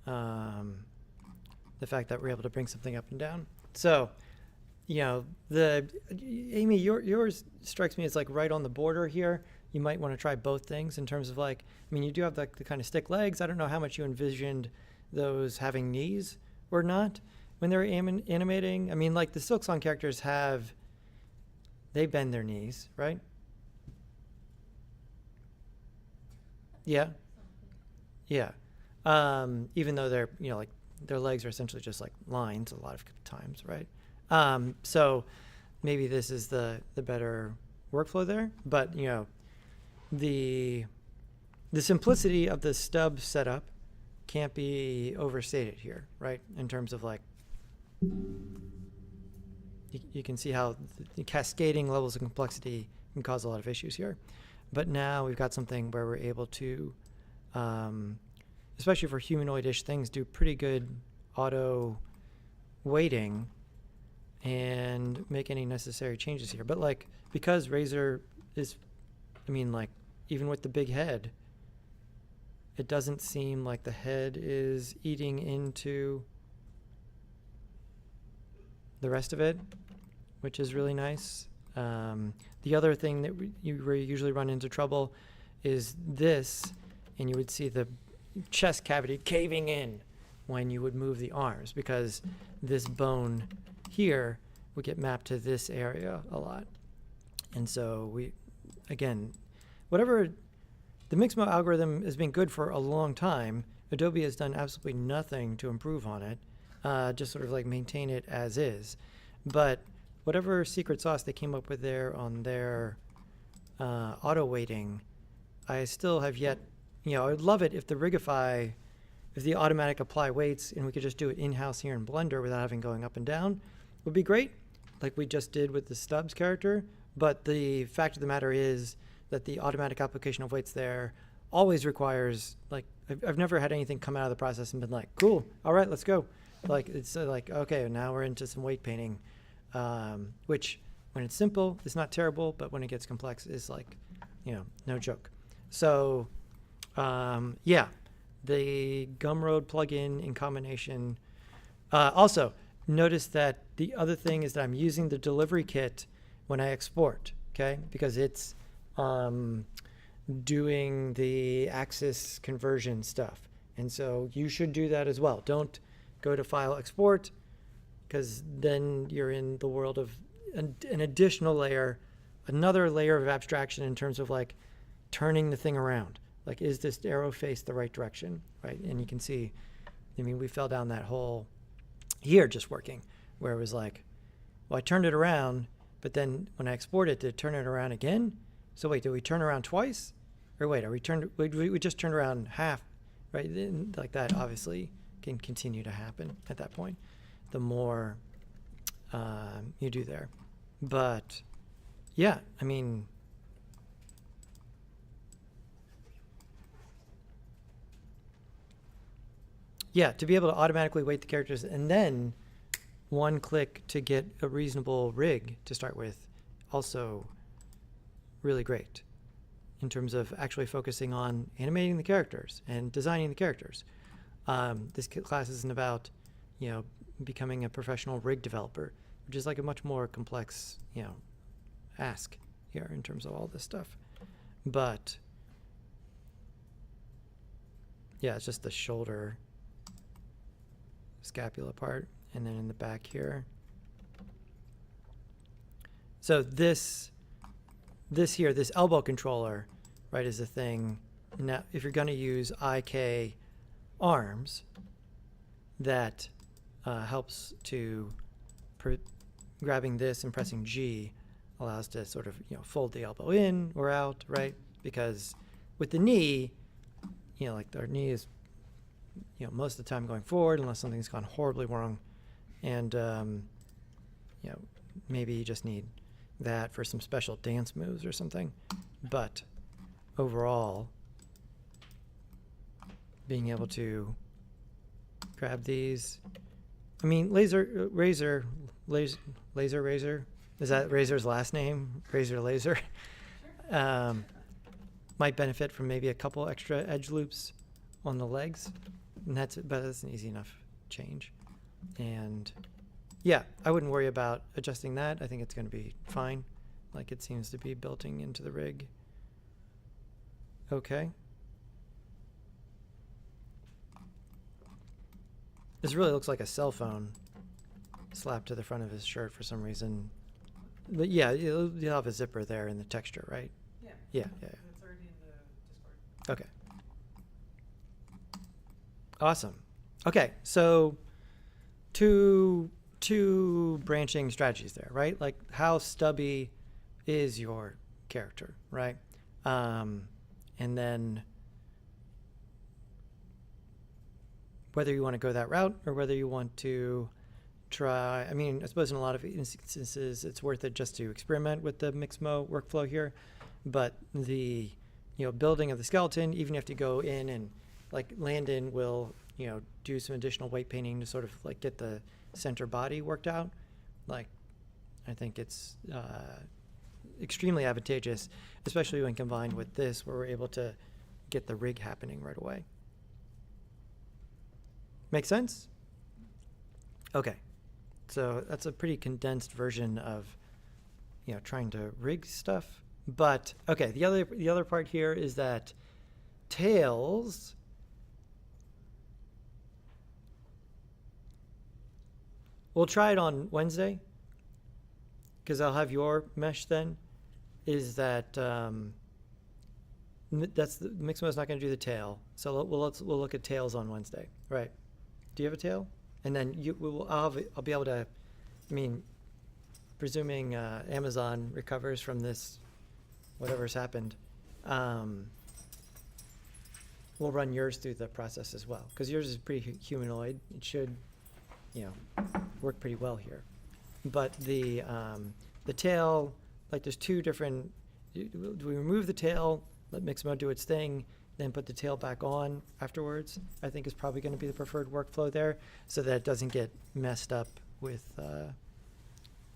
The fact that we're able to bring something up and down. So, Amy, yours strikes me as like right on the border here. You might want to try both things in terms of like, I mean, you do have the kind of stick legs. I don't know how much you envisioned those having knees or not when they're animating. I mean, like the Silksong characters they bend their knees, right? Yeah. Something. Yeah. Even though they're, like their legs are essentially just like lines a lot of times, right? So maybe this is the better workflow there, but the simplicity of the stub setup can't be overstated here, right? In terms of like, you can see how the cascading levels of complexity can cause a lot of issues here. But now we've got something where we're able to, especially for humanoid-ish things, do pretty good auto weighting and make any necessary changes here. But like, because Razor is, like even with the big head, it doesn't seem like the head is eating into the rest of it, which is really nice. The other thing that where you usually run into trouble is this, and you would see the chest cavity caving in when you would move the arms, because this bone here would get mapped to this area a lot. And so again, whatever, the Mixmo algorithm has been good for a long time. Adobe has done absolutely nothing to improve on it, just sort of like maintain it as is. But whatever secret sauce they came up with there on their auto weighting, I still have yet, I would love it if the Rigify, if the automatic apply weights and we could just do it in-house here in Blender without having going up and down, would be great, like we just did with the Stubbs character. But the fact of the matter is that the automatic application of weights there always requires, like, I've never had anything come out of the process and been like, cool, all right, let's go. Like, it's like, okay, now we're into some weight painting, which when it's simple, it's not terrible, but when it gets complex, is like, no joke. So, yeah, the Gumroad plugin in combination. Also, notice that the other thing is that I'm using the delivery kit when I export, okay? Because it's doing the axis conversion stuff. And so you should do that as well. Don't go to File, Export, because then you're in the world of an additional layer, another layer of abstraction in terms of like turning the thing around. Like, is this arrow face the right direction, right? And you can see, we fell down that hole here just working, where it was like, well, I turned it around, but then when I export it, did it turn it around again? So wait, did we turn around twice? Or wait, we just turned around half, right? Then, like, that obviously can continue to happen at that point, the more you do there. But yeah, yeah, to be able to automatically weight the characters and then one click to get a reasonable rig to start with, also really great in terms of actually focusing on animating the characters and designing the characters. This class isn't about, becoming a professional rig developer, which is like a much more complex, ask here in terms of all this stuff. But yeah, it's just the shoulder scapula part, and then in the back here. So this here, this elbow controller, right, is the thing. Now, if you're going to use IK arms, that helps to grabbing this and pressing G allows to sort of fold the elbow in or out, right? Because with the knee, like our knee is most of the time going forward unless something's gone horribly wrong, and maybe you just need that for some special dance moves or something. But overall, being able to grab these, Razor, is that Razor's last name? Razor. Might benefit from maybe a couple extra edge loops on the legs, and that's an easy enough change. And yeah, I wouldn't worry about adjusting that. I think it's going to be fine. Like, it seems to be built-in into the rig. Okay. This really looks like a cell phone slapped to the front of his shirt for some reason. But yeah, you'll have a zipper there in the texture, right? Yeah. Yeah. It's already in the Discord. Okay. Awesome. Okay, so two branching strategies there, right? Like how stubby is your character, right? And then whether you want to go that route or whether you want to try, I mean, I suppose in a lot of instances it's worth it just to experiment with the Mixamo workflow here, but the, building of the skeleton, even if you go in and like Landon will, do some additional weight painting to sort of like get the center body worked out. Like, I think it's extremely advantageous, especially when combined with this, where we're able to get the rig happening right away. Make sense? Okay. So that's a pretty condensed version of, trying to rig stuff. But okay, the other part here is that tails we'll try it on Wednesday because I'll have your mesh then. Is that that's the Mixamo's not going to do the tail, so we'll look at tails on Wednesday, right? Do you have a tail? And then I'll be able to, I mean, presuming Amazon recovers from this, whatever's happened, we'll run yours through the process as well because yours is pretty humanoid. It should, work pretty well here. But the tail, like there's two different. Do we remove the tail, let Mixamo do its thing, then put the tail back on afterwards? I think is probably going to be the preferred workflow there, so that it doesn't get messed up with.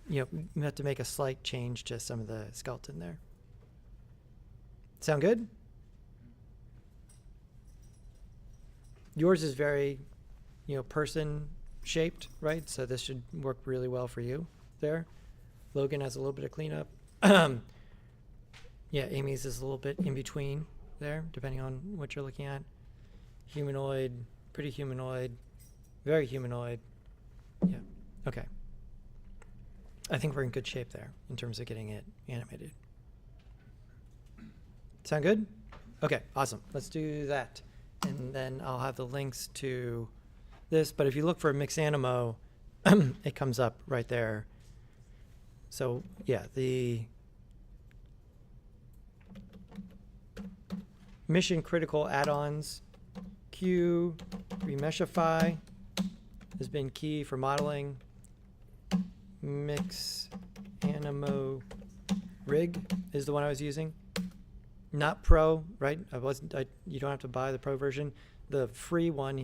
We have to make a slight change to some of the skeleton there. Sound good? Yours is very, person shaped, right? So this should work really well for you there. Logan has a little bit of cleanup. Yeah, Amy's is a little bit in between there, depending on what you're looking at. Humanoid, pretty humanoid, very humanoid. Yeah, okay. I think we're in good shape there in terms of getting it animated. Sound good? Okay, awesome. Let's do that. And then I'll have the links to this. But if you look for Mixanimo, it comes up right there. So yeah, the mission critical add-ons, Q, Remeshify has been key for modeling. Mixanimo rig is the one I was using. Not Pro, right? You don't have to buy the Pro version. The free one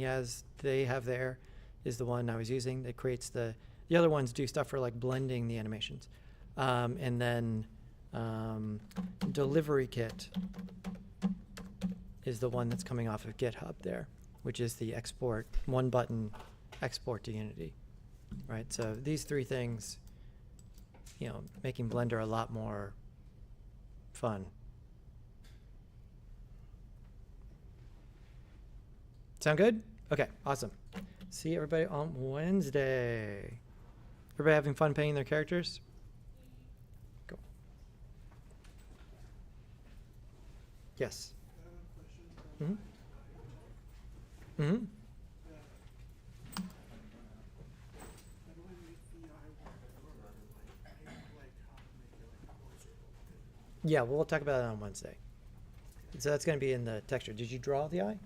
they have there is the one I was using that creates the other ones do stuff for like blending the animations. And then Delivery Kit is the one that's coming off of GitHub there, which is the export, one button export to Unity, right? So these three things, making Blender a lot more fun. Sound good? Okay, awesome. See everybody on Wednesday. Everybody having fun painting their characters? Go. Yes. Mm-hmm. Mm-hmm. Yeah, we'll talk about it on Wednesday. So that's going to be in the texture. Did you draw the eye?